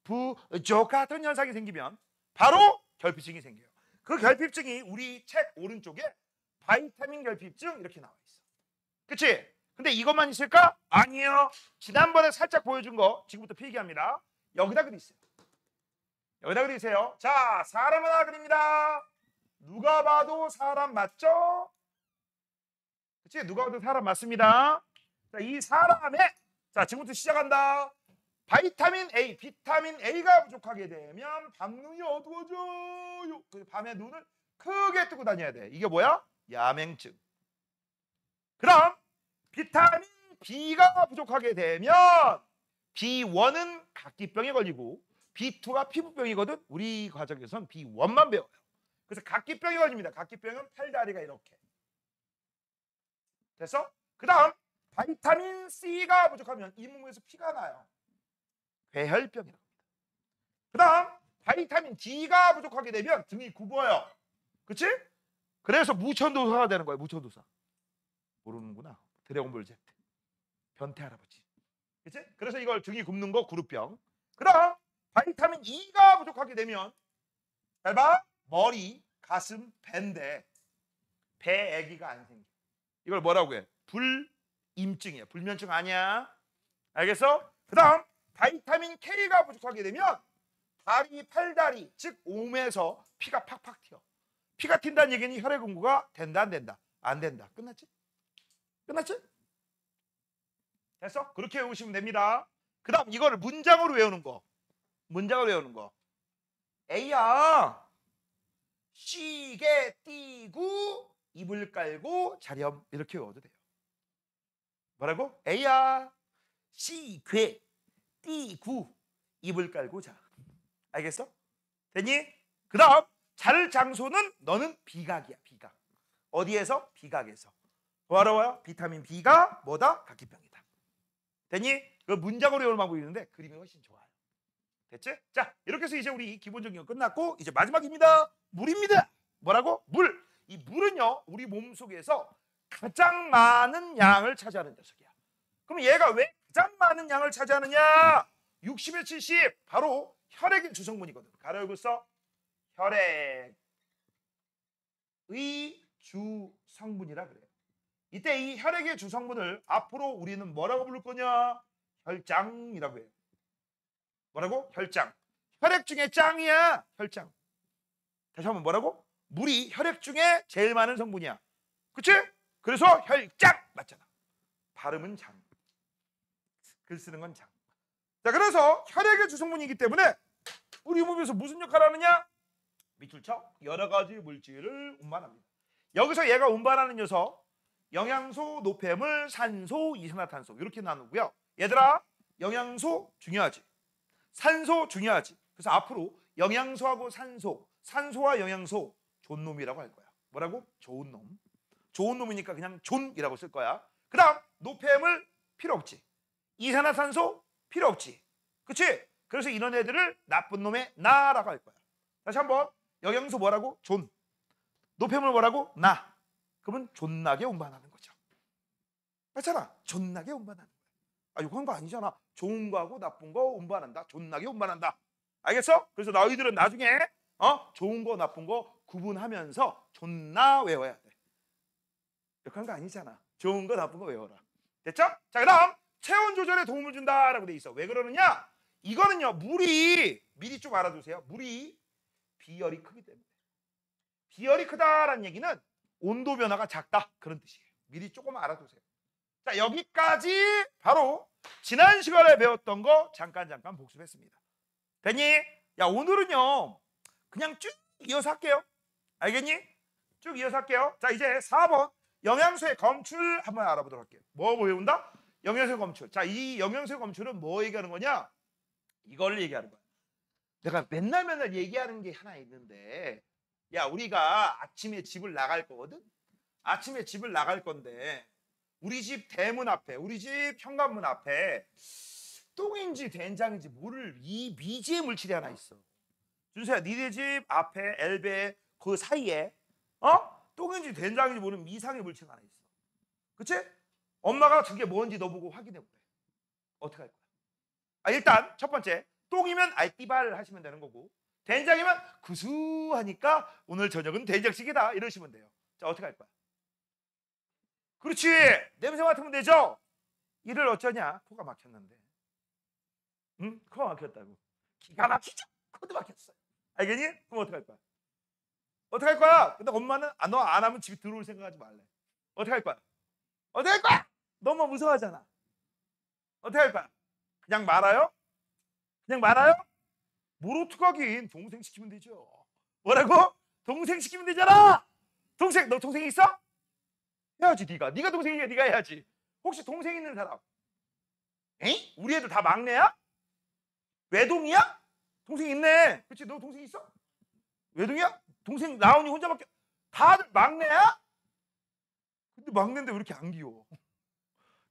Speaker 1: 부족 같은 현상이 생기면 바로 결핍증이 생겨요. 그 결핍증이 우리 책 오른쪽에 바이타민 결핍증 이렇게 나와 있어. 그치? 근데 이것만 있을까? 아니에요. 지난번에 살짝 보여준 거 지금부터 필기합니다. 여기다 그리세요. 여기다 그리세요. 자, 사람 하나 그립니다. 누가 봐도 사람 맞죠? 그치? 누가 봐도 사람 맞습니다. 자, 이 사람의 자, 지금부터 시작한다. 바이타민 A, 비타민 A가 부족하게 되면 밤눈이 어두워져요. 그래서 밤에 눈을 크게 뜨고 다녀야 돼. 이게 뭐야? 야맹증. 그럼 비타민 B가 부족하게 되면 B1은 각기병에 걸리고 B2가 피부병이거든. 우리 과정에선 B1만 배워요. 그래서 각기병이 걸립니다. 각기병은 팔다리가 이렇게. 됐어? 그 다음 바이타민 C가 부족하면 잇몸에서 피가 나요. 괴혈병이라고 합니다. 그 다음 바이타민 D가 부족하게 되면 등이 굽어요. 그치? 그래서 무천도사가 되는 거예요. 무천도사. 모르는구나. 드래곤볼 Z. 변태 할아버지. 그치? 그래서 이걸 등이 굽는 거 구루병. 그 다음 바이타민 E가 부족하게 되면 잘 봐. 머리, 가슴, 배인데 배 아기가 안 생겨. 이걸 뭐라고 해? 불임증이야. 불면증 아니야. 알겠어? 그 다음 바이타민 K가 부족하게 되면 다리, 팔다리, 즉 몸에서 피가 팍팍 튀어. 피가 튄다는 얘기는 혈액 공급가 된다 안 된다? 안 된다. 끝났지? 끝났지? 됐어? 그렇게 외우시면 됩니다. 그 다음 이거를 문장으로 외우는 거. 문장으로 외우는 거. A야 쉬게 뛰고 이불 깔고 자렴 이렇게 외워도 돼요. 뭐라고? A야 쉬게 뛰고 이불 깔고 자. 알겠어? 됐니? 그 다음 잘 장소는 너는 비각이야. 비각. 어디에서? 비각에서. 뭐하러워요? 비타민 B가 뭐다? 각기병이다. 됐니? 그 문장으로 외우는 방법이 있는데 그림이 훨씬 좋아요. 됐지? 자, 이렇게 해서 이제 우리 기본적인 거 끝났고 이제 마지막입니다. 물입니다. 뭐라고? 물. 이 물은요 우리 몸속에서 가장 많은 양을 차지하는 녀석이야. 그럼 얘가 왜 가장 많은 양을 차지하느냐? 60에 70 바로 혈액의 주성분이거든. 가로 열고 써. 혈액의 주성분이라 그래요. 이때 이 혈액의 주성분을 앞으로 우리는 뭐라고 부를 거냐? 혈장이라고 해요. 뭐라고? 혈장. 혈액 중에 짱이야. 혈장. 다시 한번 뭐라고? 물이 혈액 중에 제일 많은 성분이야. 그치? 그래서 혈장 맞잖아. 발음은 장. 글 쓰는 건 장. 자, 그래서 혈액의 주성분이기 때문에 우리 몸에서 무슨 역할을 하느냐? 밑줄 쳐. 여러 가지 물질을 운반합니다. 여기서 얘가 운반하는 녀석 영양소, 노폐물, 산소, 이산화탄소 이렇게 나누고요. 얘들아 영양소 중요하지. 산소 중요하지. 그래서 앞으로 영양소하고 산소, 산소와 영양소 좋은 놈이라고 할 거야. 뭐라고? 좋은 놈. 좋은 놈이니까 그냥 존이라고 쓸 거야. 그 다음 노폐물 필요 없지. 이산화탄소 필요 없지. 그치? 그래서 이런 애들을 나쁜 놈의 나라고 할 거야. 다시 한번 영양소 뭐라고? 존. 노폐물 뭐라고? 나. 그러면 존나게 운반하는 거죠. 맞잖아. 존나게 운반하는 거야. 아, 욕한 거 아니잖아. 좋은 거하고 나쁜 거 운반한다. 존나게 운반한다. 알겠어? 그래서 너희들은 나중에 좋은 거 나쁜 거 구분하면서 존나 외워야 돼. 욕한 거 아니잖아. 좋은 거 나쁜 거 외워라. 됐죠? 자, 그 다음 체온 조절에 도움을 준다라고 돼 있어. 왜 그러느냐? 이거는요 물이 미리 좀 알아두세요. 물이 비열이 크기 때문에. 비열이 크다라는 얘기는 온도 변화가 작다 그런 뜻이에요. 미리 조금 알아두세요. 자, 여기까지 바로 지난 시간에 배웠던 거 잠깐 복습했습니다. 됐니? 야, 오늘은요 그냥 쭉 이어서 할게요. 알겠니? 쭉 이어서 할게요. 자, 이제 4번 영양소의 검출 한번 알아보도록 할게요. 뭐 배운다? 영양소의 검출. 자, 이 영양소의 검출은 뭐 얘기하는 거냐? 이걸 얘기하는 거야. 내가 맨날 얘기하는 게 하나 있는데, 야, 우리가 아침에 집을 나갈 거거든? 아침에 집을 나갈 건데 우리 집 대문 앞에, 우리 집 현관문 앞에 똥인지 된장인지 모를 이 미지의 물질이 하나 있어. 준수야, 니네 집 앞에 엘베 그 사이에 똥인지 된장인지 모르는 이상의 물체가 하나 있어. 그치? 엄마가 저게 뭔지 너보고 확인해 보래. 어떻게 할 거야? 일단 첫 번째, 똥이면 알띠발 하시면 되는 거고, 된장이면 구수하니까 오늘 저녁은 된장찌개다 이러시면 돼요. 자, 어떻게 할 거야? 그렇지, 냄새 맡으면 되죠. 이를 어쩌냐? 코가 막혔는데. 응? 코가 막혔다고. 기가 막히죠? 코도 막혔어요. 알겠니? 그럼 어떻게 할 거야? 어떻게 할 거야? 근데 엄마는 너 안 하면 집에 들어올 생각하지 말래. 어떻게 할 거야? 어떻게 할 거야? 너무 무서워하잖아. 어떻게 할 거야? 그냥 말아요? 그냥 말아요? 뭘 어떡하긴, 동생 시키면 되죠. 뭐라고? 동생 시키면 되잖아. 동생, 너 동생 있어? 해야지. 네가 동생이야. 네가 해야지. 혹시 동생 있는 사람? 에이? 우리 애들 다 막내야? 외동이야? 동생 있네. 그렇지? 너 동생 있어? 외동이야? 동생 나온이 혼자밖에. 다들 막내야? 근데 막내인데 왜 이렇게 안 귀여워?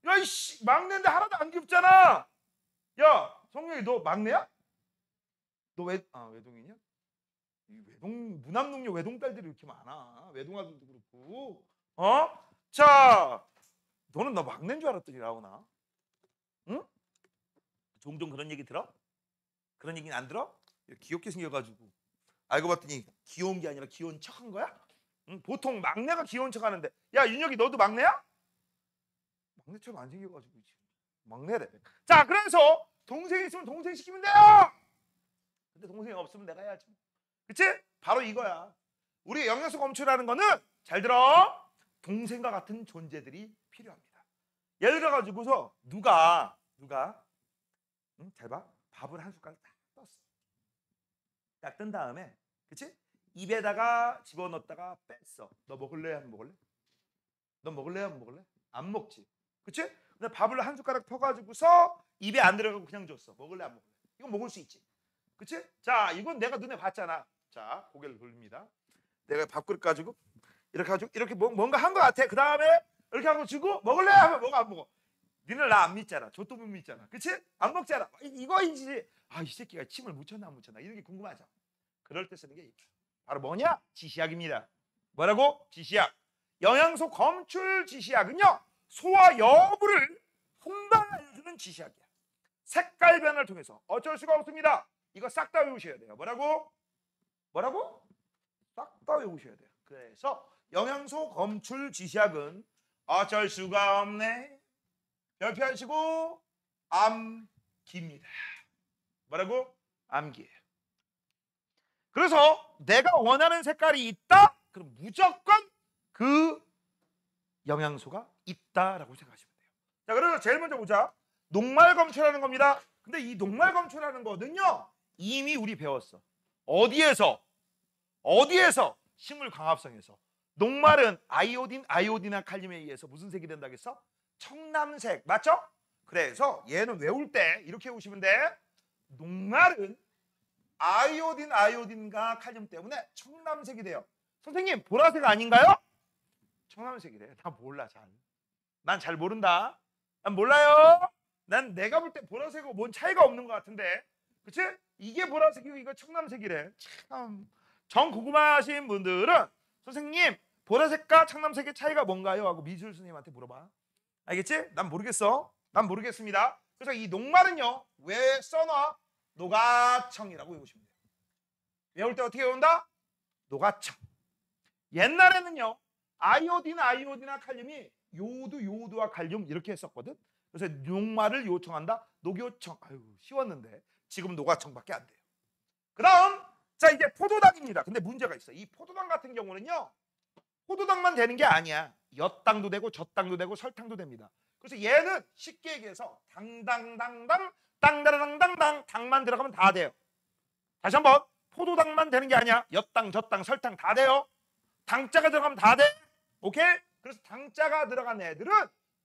Speaker 1: 야, 이씨, 막내인데 하나도 안 귀엽잖아. 야, 성룡이 너 막내야? 너 외동이냐? 이 외동, 무남동녀 외동딸들이 이렇게 많아. 외동아들도 그렇고. 자, 너는 나 막내인 줄 알았더니 나오나? 응? 종종 그런 얘기 들어? 그런 얘기는 안 들어? 귀엽게 생겨가지고 알고 봤더니 귀여운 게 아니라 귀여운 척한 거야? 응? 보통 막내가 귀여운 척하는데, 야, 윤혁이 너도 막내야? 막내처럼 안 생겨가지고 지금 막내래. 자, 그래서 동생이 있으면 동생 시키면 돼요. 근데 동생이 없으면 내가 해야지. 그치? 바로 이거야. 우리 영양소 검출하는 거는, 잘 들어, 동생과 같은 존재들이 필요합니다. 예를 들어 가지고서 누가 응? 잘 봐. 밥을 한 숟갈 딱 떴어. 딱 뜬 다음에, 그치? 입에다가 집어넣었다가 뺐어. 너 먹을래? 안 먹을래? 너 먹을래? 안 먹을래? 안 먹지. 그치? 근데 밥을 한 숟가락 퍼가지고서 입에 안 들어가고 그냥 줬어. 먹을래? 안 먹을래? 이건 먹을 수 있지. 그치? 자, 이건 내가 눈에 봤잖아. 자, 고개를 돌립니다. 내가 밥그릇 가지고 이렇게 가지고 이렇게 뭔가 한 것 같아. 그 다음에 이렇게 하고 주고, 먹을래? 하면 먹어, 안 먹어? 니들 나 안 믿잖아. 좆도 못 믿잖아. 그치? 안 먹잖아. 이거인지, 이 새끼가 침을 묻혔나 안 묻혔나 이런 게 궁금하죠. 그럴 때 쓰는 게 바로 뭐냐? 지시약입니다. 뭐라고? 지시약. 영양소 검출 지시약은요, 소화 여부를 금방 알려주는 지시약이야. 색깔 변화를 통해서 어쩔 수가 없습니다. 이거 싹 다 외우셔야 돼요. 뭐라고? 싹 다 외우셔야 돼요. 그래서 영양소 검출 지시약은 어쩔 수가 없네. 별표 하시고 암기입니다. 뭐라고? 암기예요. 그래서 내가 원하는 색깔이 있다? 그럼 무조건 그 영양소가 있다라고 생각하시면 돼요. 자, 그래서 제일 먼저 보자. 녹말 검출하는 겁니다. 근데 이 녹말 검출하는 거는요, 이미 우리 배웠어. 어디에서? 식물 광합성에서. 녹말은 아이오딘이나 칼륨에 의해서 무슨 색이 된다고 했어? 청남색. 맞죠? 그래서 얘는 외울 때 이렇게 외우시면 돼. 녹말은 아이오딘과 칼륨 때문에 청남색이 돼요. 선생님, 보라색 아닌가요? 청남색이래. 나 몰라, 잘. 난 잘 모른다. 난 몰라요. 난 내가 볼 때 보라색하고 뭔 차이가 없는 것 같은데. 그치? 이게 보라색이고 이거 청남색이래. 참. 정 궁금하신 분들은 선생님, 보라색과 청남색의 차이가 뭔가요? 하고 미술 선생님한테 물어봐. 알겠지? 난 모르겠어. 난 모르겠습니다. 그래서 이 녹말은요, 왜 써놔? 녹아청이라고 외우시면 돼요. 외울 때 어떻게 외운다? 녹아청. 옛날에는요, 아이오디나 칼륨이 요드와 칼륨 이렇게 했었거든. 그래서 녹말을 요청한다. 녹요청. 아유, 쉬웠는데 지금 녹아청밖에 안 돼요. 그다음, 자, 이제 포도당입니다. 근데 문제가 있어. 이 포도당 같은 경우는요, 포도당만 되는 게 아니야. 엿당도 되고 젖당도 되고 설탕도 됩니다. 그래서 얘는 쉽게 얘기해서 당당당당 땅다라당당당 당만 들어가면 다 돼요. 다시 한번, 포도당만 되는 게 아니야. 엿당, 젖당, 설탕 다 돼요. 당자가 들어가면 다 돼. 오케이? 그래서 당자가 들어간 애들은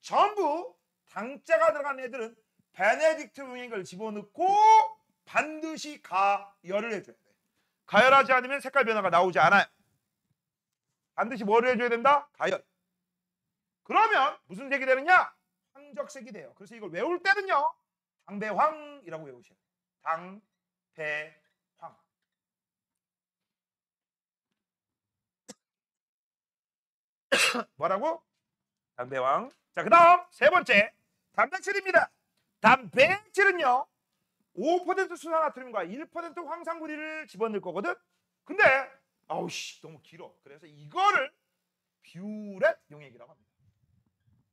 Speaker 1: 전부, 당자가 들어간 애들은 베네딕트 용액을 집어넣고 반드시 가열을 해줘야 돼. 가열하지 않으면 색깔 변화가 나오지 않아요. 반드시 뭐를 해줘야 된다? 가열. 그러면 무슨 색이 되느냐? 황적색이 돼요. 그래서 이걸 외울 때는요, 당배황이라고 외우셔야 돼요. 당배황. 뭐라고? 담배왕. 자, 그다음 세 번째 단백질입니다. 단백질은요 5% 수산화트륨과 1% 황산구리를 집어넣을 거거든. 근데 아우씨 너무 길어. 그래서 이거를 뷰렛 용액이라고 합니다.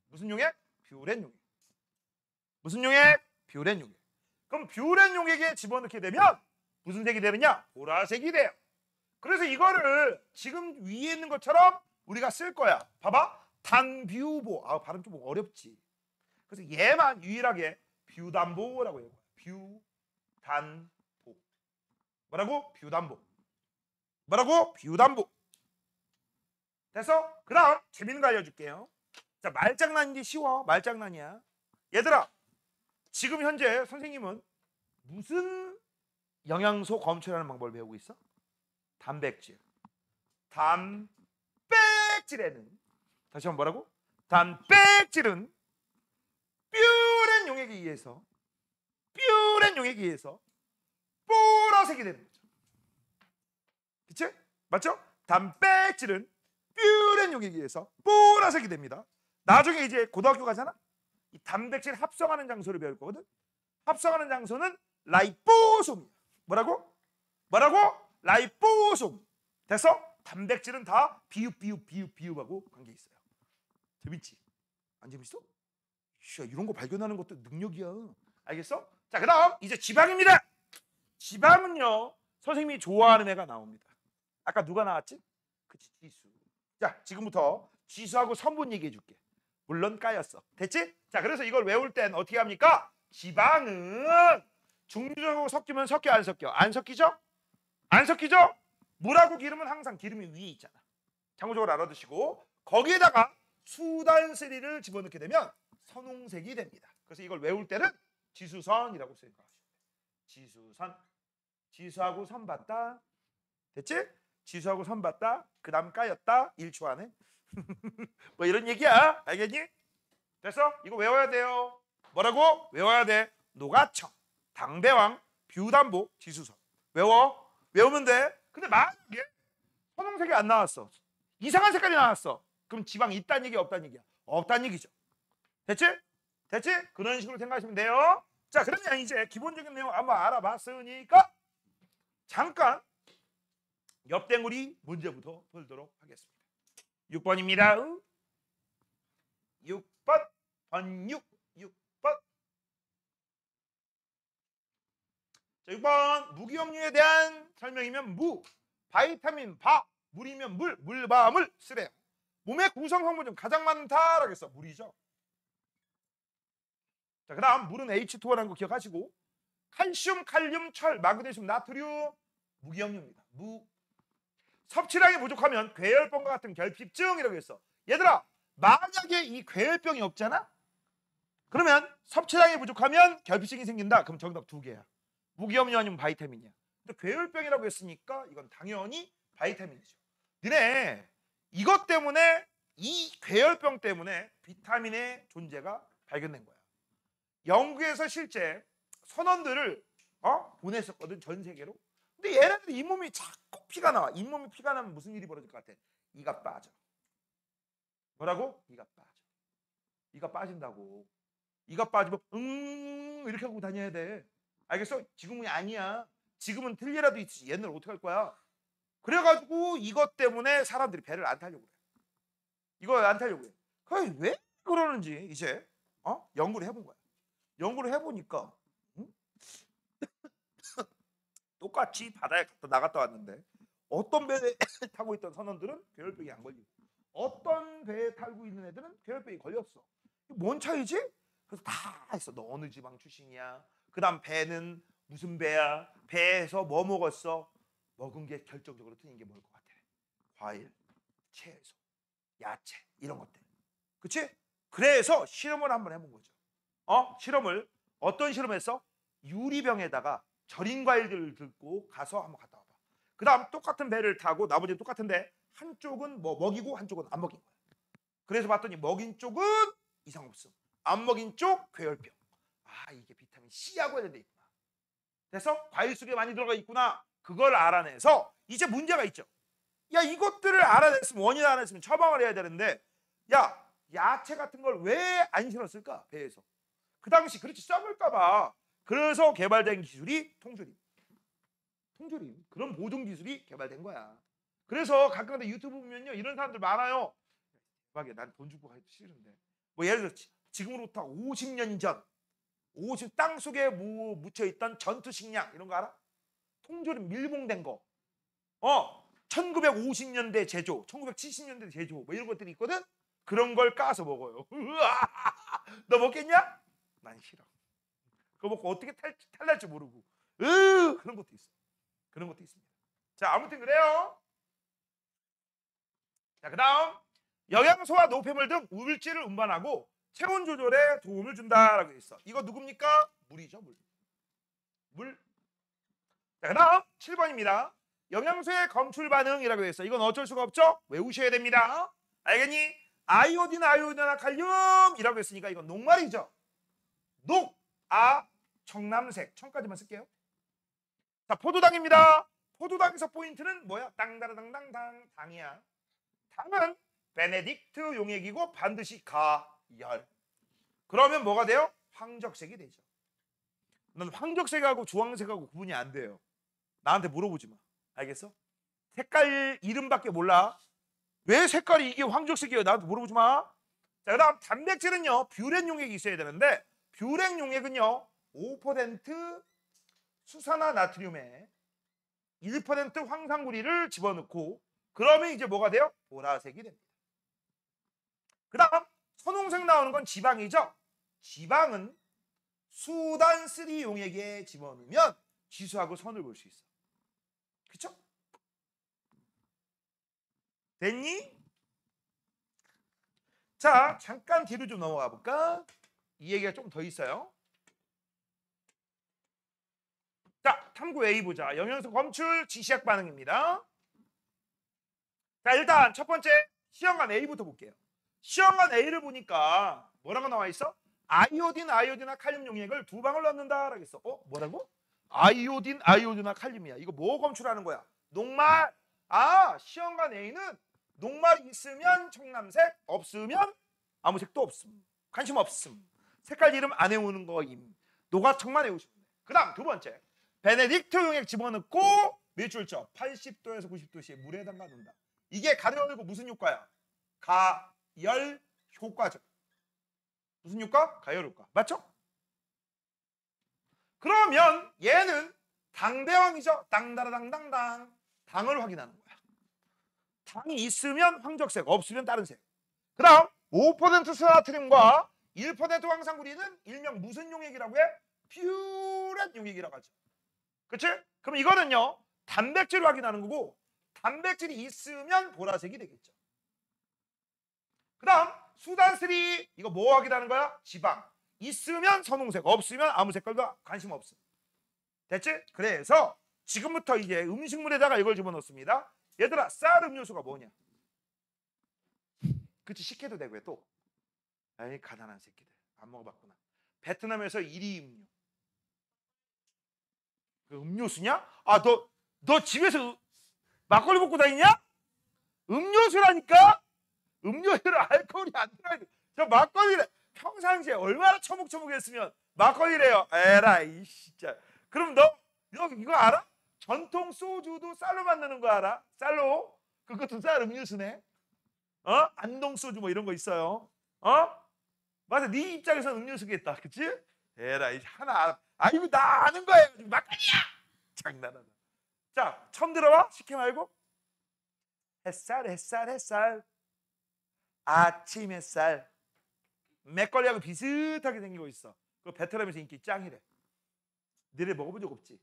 Speaker 1: 무슨 용액? 뷰렛 용액. 무슨 용액? 뷰렛 용액. 그럼 뷰렛 용액에 집어넣게 되면 무슨 색이 되느냐? 보라색이 돼요. 그래서 이거를 지금 위에 있는 것처럼 우리가 쓸 거야. 봐봐. 단뷰보. 아, 발음 좀 어렵지. 그래서 얘만 유일하게 뷰단보라고 해요. 뷰단보. 뭐라고? 뷰단보. 뭐라고? 뷰단보. 됐어? 그 다음 재밌는 거 알려줄게요. 자, 말장난인지 쉬워. 말장난이야. 얘들아, 지금 현재 선생님은 무슨 영양소 검출하는 방법을 배우고 있어? 단백질. 단백질에는 다시 한번 뭐라고? 단백질은 뷰렛 용액에 의해서 보라색이 되는 거죠. 그치? 맞죠? 단백질은 뷰렛 용액에 의해서 보라색이 됩니다. 나중에 이제 고등학교 가잖아? 이 단백질 합성하는 장소를 배울 거거든. 합성하는 장소는 라이보솜이야. 뭐라고? 라이보솜. 됐어? 단백질은 다 비읍하고 관계 있어요. 재밌지? 안 재밌어? 이런 거 발견하는 것도 능력이야. 알겠어? 자, 그다음 이제 지방입니다. 지방은요 선생님이 좋아하는 애가 나옵니다. 아까 누가 나왔지? 그치, 지수. 자, 지금부터 지수하고 선분 얘기해 줄게. 물론 까였어. 됐지? 자, 그래서 이걸 외울 땐 어떻게 합니까? 지방은 중류하고 섞이면 섞여 안 섞여? 안 섞이죠? 안 섞이죠? 물하고 기름은 항상 기름이 위에 있잖아. 참고적으로 알아두시고 거기에다가 수단세리를 집어넣게 되면 선홍색이 됩니다. 그래서 이걸 외울 때는 지수선이라고 생각하시면 돼요. 지수선. 지수하고 선 봤다. 됐지? 지수하고 선 봤다. 그 다음 까였다. 1초 안에. 뭐 이런 얘기야. 알겠니? 됐어? 이거 외워야 돼요. 뭐라고? 외워야 돼. 노가청, 당배왕, 뷰단보, 지수선. 외워. 외우면 돼. 근데 만약에 선홍색이 안 나왔어. 이상한 색깔이 나왔어. 그럼 지방 있다는 얘기야, 없다는 얘기야? 없다는 얘기죠. 됐지? 됐지? 그런 식으로 생각하시면 돼요. 자, 그러면 이제 기본적인 내용 한번 알아봤으니까 잠깐 옆댕구리 문제부터 풀도록 하겠습니다. 6번입니다. 6번. 번육. 6번. 자, 6번. 무기염류에 대한 설명이면 무. 바이타민 바. 물이면 물. 물바물 쓰래요. 몸의 구성 성분 중 가장 많다라고 했어. 물이죠. 자, 그 다음 물은 H2O라는 거 기억하시고 칼슘, 칼륨, 철, 마그네슘, 나트륨 무기염류입니다. 무. 섭취량이 부족하면 괴혈병과 같은 결핍증이라고 했어. 얘들아, 만약에 이 괴혈병이 없잖아? 그러면 섭취량이 부족하면 결핍증이 생긴다. 그럼 정답 2개야. 무기염류 아니면 바이타민이야. 근데 괴혈병이라고 했으니까 이건 당연히 바이타민이죠. 니네 이것 때문에 이 괴혈병 때문에 비타민의 존재가 발견된 거야. 영국에서 실제 선원들을 보냈었거든, 전 세계로. 근데 얘네들이 잇몸이 자꾸 피가 나와. 잇몸에 피가 나면 무슨 일이 벌어질 것 같아? 이가 빠져. 뭐라고? 이가 빠져. 이가 빠진다고. 이가 빠지면 이렇게 하고 다녀야 돼. 알겠어? 지금은 아니야. 지금은 틀리라도 있지. 옛날 어떻게 할 거야? 그래가지고 이것 때문에 사람들이 배를 안 타려고 그래. 이거 안 타려고 해. 그게 왜 그러는지 이제 연구를 해본 거야. 연구를 해보니까 똑같이 바다에 나갔다 왔는데 어떤 배에 타고 있던 선원들은 괴혈병이 안 걸리고 어떤 배에 타고 있는 애들은 괴혈병이 걸렸어. 뭔 차이지? 그래서 다 했어. 너 어느 지방 출신이야? 그 다음 배는 무슨 배야? 배에서 뭐 먹었어? 먹은 게 결정적으로 틀린 게 뭘 것 같아? 과일, 채소, 야채 이런 것들. 그치? 그래서 실험을 한번 해본 거죠. 실험을 어떤 실험을 했어? 유리병에다가 절인 과일들을 들고 가서 한번 갔다 와봐. 그 다음 똑같은 배를 타고 나머지는 똑같은데 한쪽은 뭐 먹이고 한쪽은 안 먹인 거야. 그래서 봤더니 먹인 쪽은 이상 없음. 안 먹인 쪽 괴혈병. 아, 이게 비타민 C하고 관련돼 있구나. 그래서 과일 속에 많이 들어가 있구나. 그걸 알아내서 이제 문제가 있죠. 야, 이것들을 알아냈으면 원인을 알아냈으면 처방을 해야 되는데 야, 야채 같은 걸 왜 안 실었을까? 배에서. 그 당시 그렇지 썩을까 봐. 그래서 개발된 기술이 통조림. 통조림. 그런 보존 기술이 개발된 거야. 그래서 가끔가다 유튜브 보면요. 이런 사람들 많아요. 대박이야. 난 돈 주고 가기 싫은데. 뭐 예를 들어 지금으로부터 50년 전 땅 속에 묻혀 있던 전투 식량 이런 거 알아? 통조림 밀봉된 거. 1950년대 제조, 1970년대 제조 뭐 이런 것들이 있거든. 그런 걸 까서 먹어요. 너 먹겠냐? 난 싫어. 그거 먹고 어떻게 탈날지 모르고. 그런 것도 있어. 그런 것도 있습니다. 자, 아무튼 그래요. 자, 그다음 영양소와 노폐물 등 물질을 운반하고 체온 조절에 도움을 준다라고 있어. 이거 누굽니까? 물이죠, 물. 물. 자, 그다음 7번입니다. 영양소의 검출 반응이라고 되어 있어. 이건 어쩔 수가 없죠? 외우셔야 됩니다. 알겠니? 아이오딘이나 칼륨이라고 했으니까 이건 녹말이죠. 청남색. 청까지만 쓸게요. 자, 포도당입니다. 포도당에서 포인트는 뭐야? 땅다라당당당 당이야. 당은 베네딕트 용액이고 반드시 가열. 그러면 뭐가 돼요? 황적색이 되죠. 넌 황적색하고 주황색하고 구분이 안 돼요. 나한테 물어보지 마. 알겠어? 색깔 이름밖에 몰라. 왜 색깔이 이게 황적색이에요? 나한테 물어보지 마. 자, 그다음 단백질은요. 뷰렌 용액이 있어야 되는데 뷰렌 용액은요. 5% 수산화 나트륨에 1% 황산구리를 집어넣고 그러면 이제 뭐가 돼요? 보라색이 됩니다. 그다음 선홍색 나오는 건 지방이죠. 지방은 수단3 용액에 집어넣으면 지수하고 선을 볼 수 있어. 그쵸? 됐니? 자, 잠깐 뒤로 좀 넘어가 볼까? 이 얘기가 좀 더 있어요. 자, 탐구 A 보자. 영양소 검출 지시약 반응입니다. 자, 일단 첫 번째 시험관 A부터 볼게요. 시험관 A를 보니까 뭐라고 나와 있어? 아이오딘이나 칼륨 용액을 2방울 넣는다라고 했어. 뭐라고? 아이오딘이나 칼륨이야. 이거 뭐 검출하는 거야? 녹말. 시험관 A는 녹말이 있으면 청남색, 없으면 아무 색도 없음. 관심 없음. 색깔 이름 안 외우는 거임. 노가청만 외우시면 돼. 그 다음 두 번째. 베네딕트 용액 집어넣고 몇 줄죠? 80도에서 90도씨에 물에 담가 놓는다. 이게 가려 열고 무슨 효과야? 가열 효과죠. 무슨 효과? 가열 효과. 맞죠? 그러면 얘는 당대왕이죠. 땅다라당당당. 당을 확인하는 거야. 당이 있으면 황적색, 없으면 다른 색. 그 다음 5% 수나트륨과 1% 황산구리는 일명 무슨 용액이라고 해? 퓨렛 용액이라고 하죠. 그치? 그럼 이거는요. 단백질을 확인하는 거고 단백질이 있으면 보라색이 되겠죠. 그 다음 수단3 이거 뭐 확인하는 거야? 지방. 있으면 선홍색, 없으면 아무 색깔도 관심 없어. 됐지? 그래서 지금부터 이제 음식물에다가 이걸 집어넣습니다. 얘들아, 쌀 음료수가 뭐냐? 그치, 식혜도 되고요. 또 에이, 가난한 새끼들 안 먹어봤구나. 베트남에서 1위 음료. 그 음료수냐? 너 집에서 막걸리 먹고 다니냐? 음료수라니까? 음료에는 알코올이 안 들어있는. 저 막걸리래. 평상시에 얼마나 처묵처묵했으면 막걸리래요. 에라이 진짜. 그럼 너 이거 알아? 전통 소주도 쌀로 만드는 거 알아? 쌀로? 그것도 쌀 음료수네. 안동 소주 뭐 이런 거 있어요. 맞아. 네 입장에서는 음료수겠다. 그치? 에라이 하나 알아. 이거 나 아는 거예요. 막걸리야. 장난하다. 자, 처음 들어봐? 식혜 말고. 햇살. 아침 햇살. 맥걸리하고 비슷하게 생기고 있어. 그 베트남에서 인기 짱이래. 너네 먹어본 적 없지?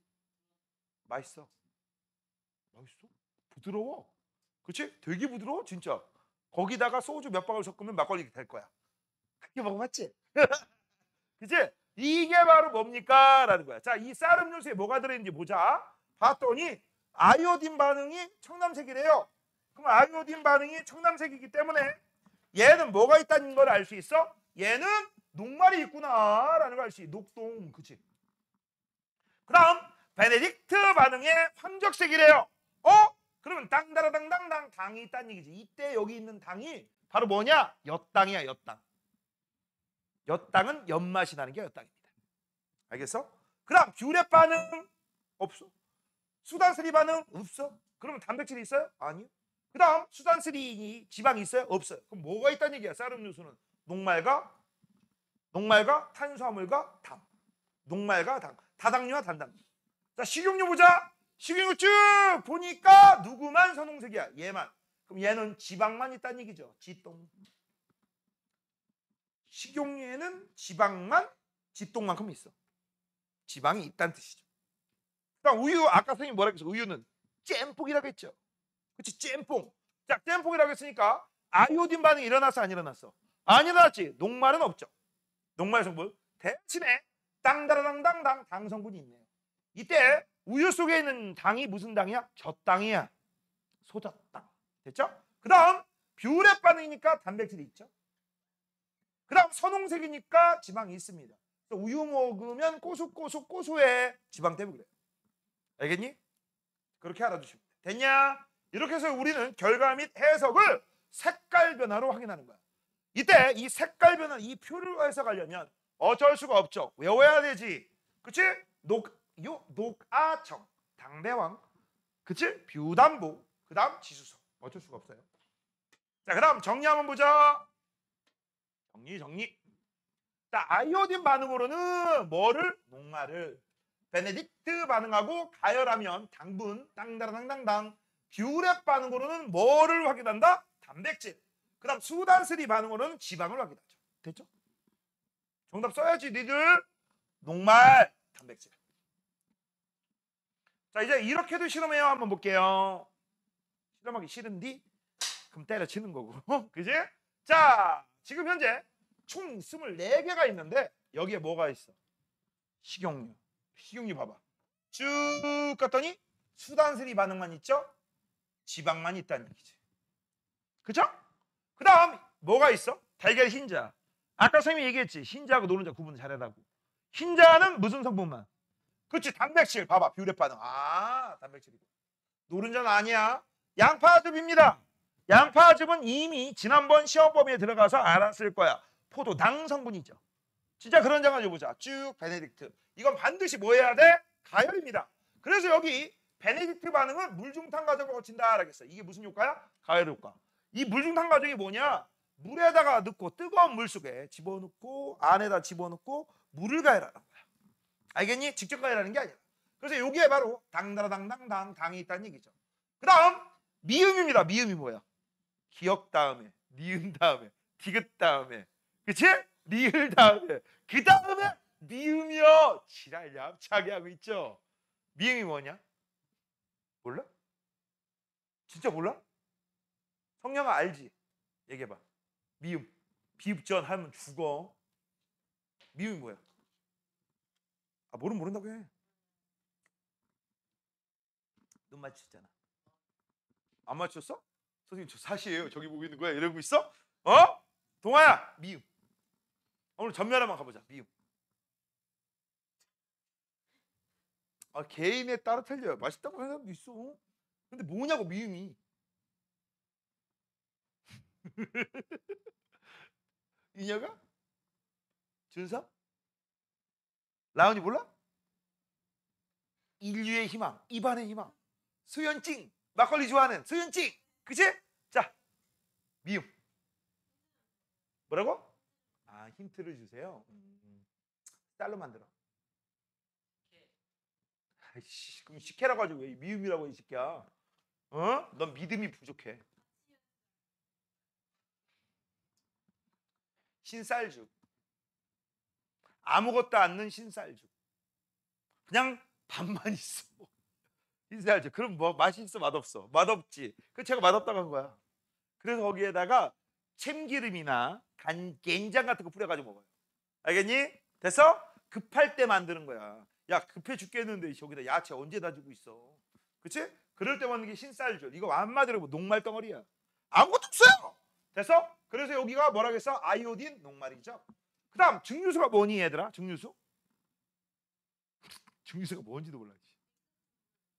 Speaker 1: 맛있어. 부드러워. 그치? 되게 부드러워 진짜. 거기다가 소주 몇 방울 섞으면 막걸리 될 거야. 그렇게 먹어봤지? 그치? 이게 바로 뭡니까? 라는 거야. 자, 이 쌀 음료수에 뭐가 들어있는지 보자. 봤더니 아이오딘 반응이 청남색이래요. 그럼 아이오딘 반응이 청남색이기 때문에 얘는 뭐가 있다는 걸 알 수 있어? 얘는 녹말이 있구나 라는 걸 알 수 있어. 녹동. 그치? 그 다음 베네딕트 반응의 황적색이래요. 그러면 땅다라당당당 당이 있다는 얘기지. 이때 여기 있는 당이 바로 뭐냐? 엿당이야, 엿당. 엿당은 엿맛이 나는 게 엿당입니다. 알겠어? 그다음 뷰레 반응 없어. 수단스리 반응 없어. 그러면 단백질이 있어요? 아니요. 그다음 수단스리 지방이 있어요? 없어요. 그럼 뭐가 있다는 얘기야? 쌀 음료수는 녹말과 탄수화물과 당. 녹말과 당. 다당류와 단당류. 자, 식용유 보자. 식용유 쭉 보니까 누구만 선홍색이야? 얘만. 그럼 얘는 지방만 있다는 얘기죠. 지똥. 식용유에는 지똥만큼 있어. 지방이 있다는 뜻이죠. 그다음 우유, 아까 선생님 뭐라 그랬어? 우유는 짬뽕이라고 했죠. 그렇지, 짬뽕. 자, 짬뽕이라고 했으니까 아이오딘 반응이 일어났어, 안 일어났어? 안 일어났지. 녹말은 없죠. 녹말 성분. 대신에 땅다라당당당 당 성분이 있네요. 이때 우유 속에 있는 당이 무슨 당이야? 젖당이야. 소젖당. 됐죠? 그다음 뷰레 반응이니까 단백질이 있죠. 그다음 선홍색이니까 지방이 있습니다. 우유 먹으면 고소해. 지방 때문에 그래요. 알겠니? 그렇게 알아두시면 돼. 됐냐? 이렇게 해서 우리는 결과 및 해석을 색깔 변화로 확인하는 거야. 이때 이 색깔 변화, 이 표를 해석하려면 어쩔 수가 없죠. 외워야 되지. 그치? 녹아청, 당대왕, 그치? 뷰담보, 그 다음 지수성. 어쩔 수가 없어요. 자, 그 다음 정리 한번 보자. 정리. 자, 아이오딘 반응으로는 뭐를? 녹말을. 베네딕트 반응하고 가열하면 당분, 땅다라당당당. 뷰레 반응으로는 뭐를 확인한다? 단백질. 그 다음 수단스리 반응으로는 지방을 확인하죠. 됐죠? 정답 써야지 니들. 녹말, 단백질. 자, 이제 이렇게도 실험해요. 한번 볼게요. 실험하기 싫은디? 그럼 때려치는 거고. 그지? 자, 지금 현재 총 24개가 있는데 여기에 뭐가 있어? 식용유 봐봐. 쭉 갔더니 수단스리 반응만 있죠? 지방만 있다는 얘기지. 그쵸? 그 다음 뭐가 있어? 달걀 흰자. 아까 선생님이 얘기했지. 흰자하고 노른자 구분 잘하라고. 흰자는 무슨 성분만? 그렇지, 단백질. 봐봐, 뷰레 반응. 아, 단백질이고. 노른자는 아니야. 양파즙입니다. 양파즙은 이미 지난번 시험 범위에 들어가서 알았을 거야. 포도당 성분이죠. 진짜 그런 장 가져보자. 쭉 베네딕트. 이건 반드시 뭐 해야 돼? 가열입니다. 그래서 여기 베네딕트 반응은 물중탕 과정을 거친다 라겠어. 이게 무슨 효과야? 가열 효과. 이 물중탕 과정이 뭐냐? 물에다가 넣고 뜨거운 물 속에 집어넣고 안에다 집어넣고 물을 가열하는 거야. 알겠니? 직접 가열하는 게 아니야. 그래서 여기에 바로 당다라당당당 당이 있다는 얘기죠. 그 다음 미음입니다. 미음이 뭐야? 기역 다음에, 니은 다음에, 디귿 다음에, 그치? 리을 다음에, 그 다음에 미음이요. 지랄 얌차게 하고 있죠. 미음이 뭐냐? 몰라? 진짜 몰라? 성령아 알지? 얘기해봐. 미음. 비읍전 하면 죽어. 미음이 뭐야? 아, 모른다고 해. 눈 맞췄잖아. 안 맞췄어? 선생님 저 사시예요. 저기 보고 있는 거야. 이러고 있어? 어? 동아야, 미음. 오늘 전면 한번 가보자. 미음. 아, 개인에 따라 틀려요. 맛있다고 하는 사람도 있어. 근데 뭐냐고 미음이. 이녀가? 준서? 라온이 몰라? 인류의 희망, 입안의 희망. 수연찡. 막걸리 좋아하는 수연찡. 그치? 자, 미음. 뭐라고? 아, 힌트를 주세요. 쌀로 만들어. 아이씨, 그럼 식혜라고 하지 왜 미음이라고 이 새끼야? 어? 넌 믿음이 부족해. 신쌀죽. 아무것도 않는 신쌀죽. 그냥 밥만 있어. 신쌀죽. 그럼 뭐 맛있어, 맛없어? 맛없지. 그 제가 맛없다고 한 거야. 그래서 거기에다가 참기름이나 간장 같은 거 뿌려가지고 먹어요. 알겠니? 됐어? 급할 때 만드는 거야. 야, 급해 죽겠는데 저기다 야채 언제 다 주고 있어. 그치? 그럴 때 먹는 게 신쌀죽. 이거 한마디로 녹말 덩어리야. 아무것도 없어요. 됐어? 그래서 여기가 뭐라고 했어? 아이오딘 녹말이죠. 그 다음 증류수가 뭐니 얘들아? 증류수? 증류수가 뭔지도 몰라지.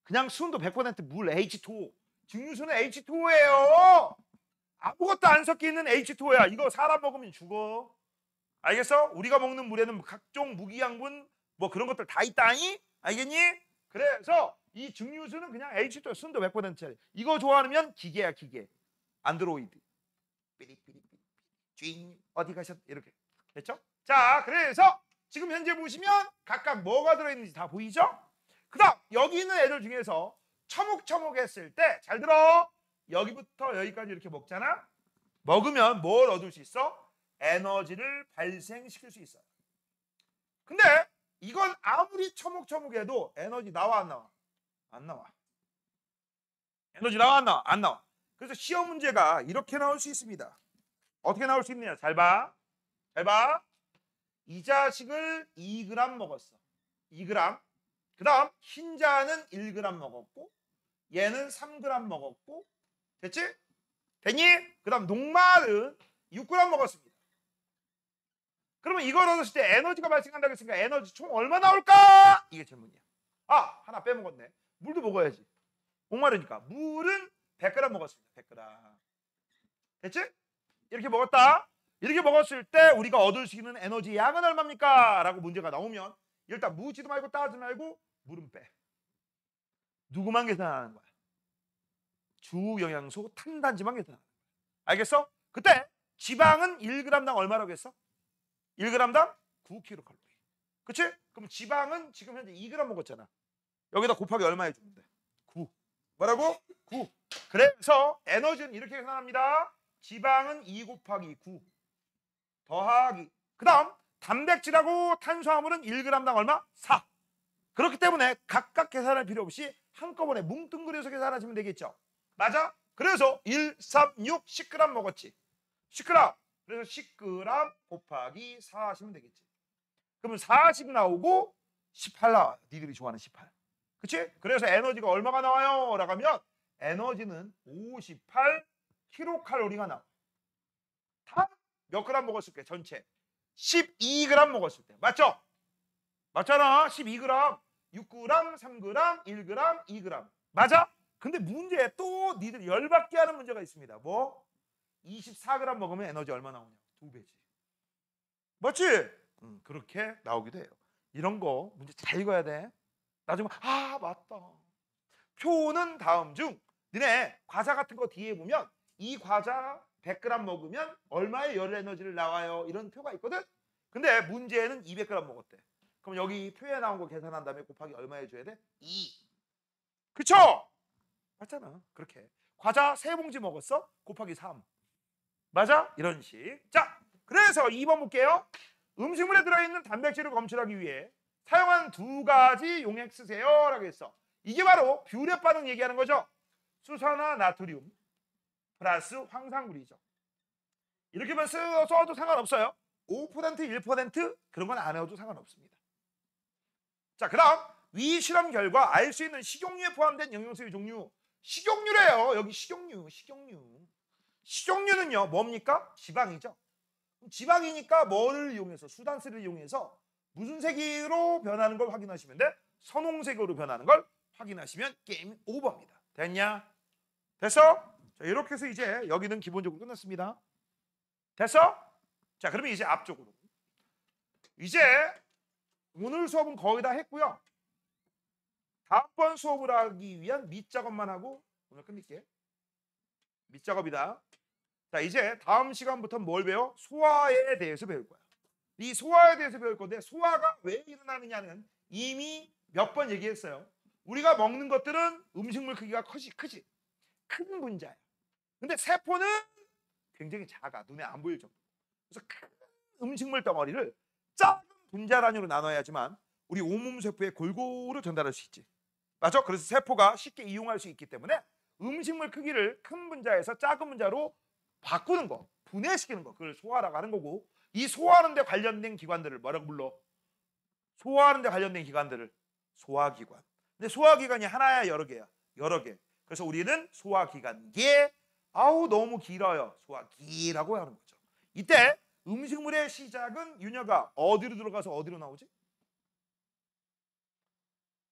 Speaker 1: 그냥 순도 100% 물 H2O. 증류수는 H2O예요. 아무것도 안 섞여 있는 H2O야. 이거 사람 먹으면 죽어. 알겠어? 우리가 먹는 물에는 각종 무기양분 뭐 그런 것들 다 있다니? 알겠니? 그래서 이 증류수는 그냥 H2O 순도 100%짜리. 이거 좋아하면 기계야, 기계. 안드로이드. 삐리삐리삐리. 주인 어디 가셨? 이렇게. 됐죠? 자, 그래서 지금 현재 보시면 각각 뭐가 들어있는지 다 보이죠? 그 다음 여기 있는 애들 중에서 처묵처묵 했을 때 잘 들어. 여기부터 여기까지 이렇게 먹잖아. 먹으면 뭘 얻을 수 있어? 에너지를 발생시킬 수 있어요. 근데 이건 아무리 처묵처묵해도 에너지 나와 안 나와? 안 나와. 에너지 나와 안 나와? 안 나와. 그래서 시험 문제가 이렇게 나올 수 있습니다. 어떻게 나올 수 있느냐? 잘 봐. 잘 봐. 이 자식을 2g 먹었어. 2g. 그 다음 흰자는 1g 먹었고 얘는 3g 먹었고 됐지? 됐니? 그 다음 녹말은 6g 먹었습니다. 그러면 이걸 얻었을 때 에너지가 발생한다고 했으니까 에너지 총 얼마 나올까? 이게 질문이야. 아, 하나 빼먹었네. 물도 먹어야지. 목마르니까. 물은 100g 먹었습니다. 100g. 됐지? 이렇게 먹었다. 이렇게 먹었을 때 우리가 얻을 수 있는 에너지 양은 얼마입니까? 라고 문제가 나오면 일단 묻지도 말고 따지도 말고 물은 빼. 누구만 계산하는 거야? 주영양소 탄단지만 계산하는 거야. 알겠어? 그때 지방은 1g당 얼마라고 했어? 1g당 9kcal. 그치? 그럼 지방은 지금 현재 2g 먹었잖아. 여기다 곱하기 얼마 해주면 돼? 9. 뭐라고? 9. 그래서 에너지는 이렇게 계산합니다. 지방은 2 곱하기 9 더하기 그 다음 단백질하고 탄수화물은 1g당 얼마? 4. 그렇기 때문에 각각 계산할 필요 없이 한꺼번에 뭉뚱그려서 계산하시면 되겠죠. 맞아? 그래서 1, 3, 6, 10g 먹었지. 10g. 그래서 10g 곱하기 4 하시면 되겠지. 그러면 40 나오고 18 나와요. 니들이 좋아하는 18. 그치? 그래서 에너지가 얼마가 나와요? 라고 하면 에너지는 58kcal가 나와. 다 몇 그램 먹었을 때? 전체 12g 먹었을 때. 맞죠? 맞잖아. 12g, 6g, 3g, 1g, 2g. 맞아? 근데 문제에 또 니들 열받게 하는 문제가 있습니다. 뭐? 24g 먹으면 에너지 얼마 나오냐? 2배지. 맞지? 그렇게 나오기도 해요. 이런 거 문제 잘 읽어야 돼. 나중에 아 맞다. 표는 다음 중 너네 과자 같은 거 뒤에 보면 이 과자 100g 먹으면 얼마의 열 에너지를 나와요? 이런 표가 있거든. 근데 문제는 200g 먹었대. 그럼 여기 표에 나온 거 계산한 다음에 곱하기 얼마 해줘야 돼? 2. 그쵸? 맞잖아. 그렇게 과자 3봉지 먹었어? 곱하기 3. 맞아? 이런 식. 자, 그래서 2번 볼게요. 음식물에 들어있는 단백질을 검출하기 위해 사용한 2가지 용액 쓰세요 라고 했어. 이게 바로 뷰렛 반응 얘기하는 거죠. 수산화 나트륨 플러스 황산물이죠. 이렇게만 써도 상관없어요. 5% 1% 그런 건 안 해도 상관없습니다. 자, 그 다음 위 실험 결과 알 수 있는 식용유에 포함된 영양소의 종류. 식용유래요. 여기 식용유. 식용유는요 뭡니까? 지방이죠. 지방이니까 뭐를 이용해서 수단스를 이용해서 무슨 색으로 변하는 걸 확인하시면 돼? 선홍색으로 변하는 걸 확인하시면 게임 오버입니다. 됐냐? 됐어? 자, 이렇게 해서 이제 여기는 기본적으로 끝났습니다. 됐어? 자, 그러면 이제 앞쪽으로. 이제 오늘 수업은 거의 다 했고요. 다음번 수업을 하기 위한 밑작업만 하고 오늘 끝낼게. 밑작업이다. 자, 이제 다음 시간부터는 뭘 배워? 소화에 대해서 배울 거야. 이 소화에 대해서 배울 건데 소화가 왜 일어나느냐는 이미 몇 번 얘기했어요. 우리가 먹는 것들은 음식물 크기가 크지. 큰 분자야. 근데 세포는 굉장히 작아. 눈에 안 보일 정도. 그래서 큰 음식물 덩어리를 작은 분자 단위로 나눠야지만 우리 온몸 세포에 골고루 전달할 수 있지. 맞죠? 그래서 세포가 쉽게 이용할 수 있기 때문에 음식물 크기를 큰 분자에서 작은 분자로 바꾸는 거, 분해시키는 거, 그걸 소화라고 하는 거고, 이 소화하는 데 관련된 기관들을 뭐라고 불러? 소화하는 데 관련된 기관들을 소화기관. 근데 소화기관이 하나야 여러 개야? 여러 개. 그래서 우리는 소화기관계, 아우 너무 길어요. 소화기라고 하는 거죠. 이때 음식물의 시작은 윤혁아 어디로 들어가서 어디로 나오지?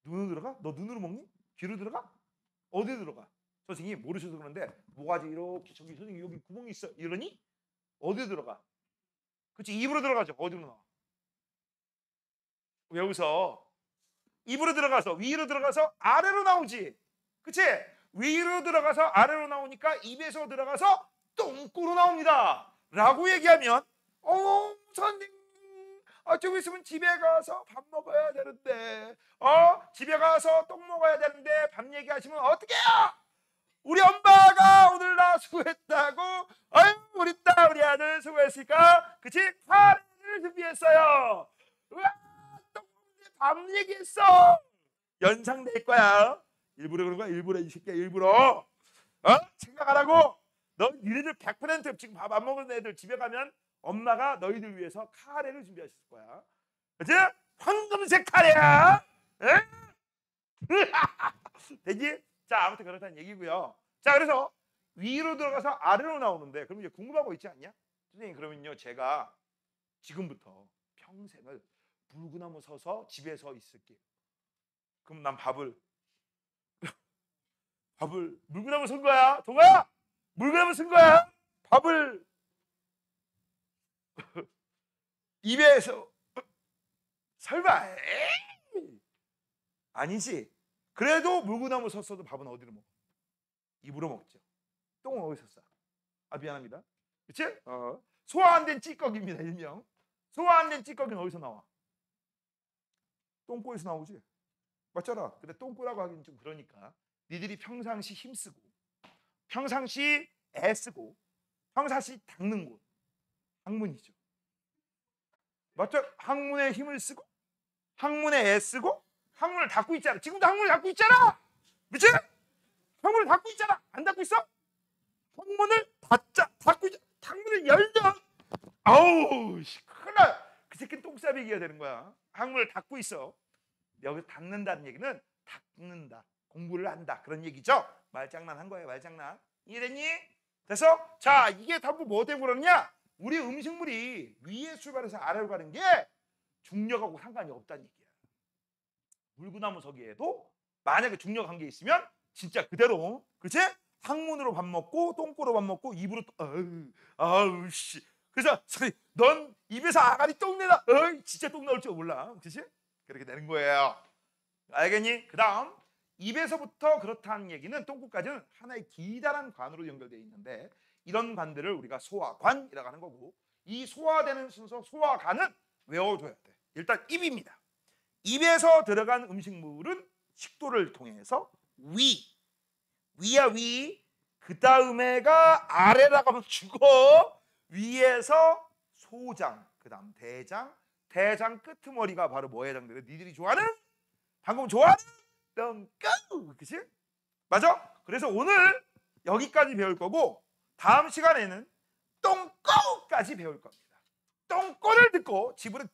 Speaker 1: 눈으로 들어가? 너 눈으로 먹니? 귀로 들어가? 어디로 들어가? 선생님 모르셔서 그러는데 모가지 이렇게 저기 선생님 여기 구멍이 있어 이러니 어디로 들어가? 그치 입으로 들어가죠. 어디로 나와? 여기서 입으로 들어가서 위로 들어가서 아래로 나오지. 그치? 위로 들어가서 아래로 나오니까 입에서 들어가서 똥꼬로 나옵니다. 라고 얘기하면 선생님 좀 있으면 집에 가서 밥 먹어야 되는데 집에 가서 똥 먹어야 되는데 밥 얘기하시면 어떡해요? 우리 엄마가 오늘 나 수고했다고 아유 우리 딸 우리 아들 수고했으니까 그치? 카레를 준비했어요. 우와 똥 먹는데 밥 얘기했어. 연상될 거야. 일부러 그런 거야. 일부러 이 새끼야 일부러. 생각하라고. 니네들 100% 지금 밥 안 먹는 애들 집에 가면 엄마가 너희들 위해서 카레를 준비하실 거야. 그치? 황금색 카레야. 되지? 자 아무튼 그렇다는 얘기고요. 자 그래서 위로 들어가서 아래로 나오는데 그럼 이제 궁금한 거 있지 않냐? 선생님 그러면요 제가 지금부터 평생을 물구나무 서서 집에서 있을게요. 그럼 난 밥을 물구나무 선 거야. 동아야 물구나무 쓴 거야. 밥을 입에서 설마 아니지. 그래도 물구나무 섰어도 밥은 어디로 먹어? 입으로 먹죠. 똥은 어디서 싸? 미안합니다. 그치? 소화 안 된 찌꺼기입니다. 일명 소화 안 된 찌꺼기는 어디서 나와? 똥꼬에서 나오지. 맞잖아. 근데 똥꼬라고 하기는 좀 그러니까 니들이 평상시 힘쓰고 평상시 애쓰고 평상시 닦는 곳 항문이죠. 맞죠? 항문에 힘을 쓰고 항문에 애쓰고 항문을 닫고 있잖아. 지금도 항문을 닫고 있잖아. 그치? 항문을 닫고 있잖아. 안 닫고 있어? 항문을 닫고 있잖아. 항문을 열자. 아우 큰일 나. 그 새끼는 똥싸비 얘기가 되는 거야. 항문을 닫고 있어. 여기서 닫는다는 얘기는 닦는다. 공부를 한다. 그런 얘기죠. 말장난 한 거예요. 말장난. 이해됐니? 그래서 자 이게 전부 뭐 때문에 그러냐? 우리 음식물이 위에 출발해서 아래로 가는 게 중력하고 상관이 없다는 얘기야. 물구나무 서기에도 만약에 중력 한 게 있으면 진짜 그대로 그치? 항문으로 밥 먹고 똥꼬로 밥 먹고 입으로 아우 씨. 그래서 넌 입에서 아가리 똥 내다 진짜 똥 나올 줄 몰라. 그치? 그렇게 되는 거예요. 알겠니? 그 다음 입에서부터 그렇다는 얘기는 똥꼬까지는 하나의 기다란 관으로 연결되어 있는데 이런 관들을 우리가 소화관이라고 하는 거고 이 소화되는 순서 소화관은 외워줘야 돼. 일단 입입니다. 입에서 들어간 음식물은 식도를 통해서 위야 위. 그 다음에가 아래라고 하면 죽어. 위에서 소장, 그 다음 대장, 대장 끄트머리가 바로 뭐에 해당되는 니들이 좋아하는 방금 좋아하는 똥꼬. 그치? 맞아? 그래서 오늘 여기까지 배울 거고 다음 시간에는 똥꼬까지 배울 겁니다. 똥꼬를 듣고 집으로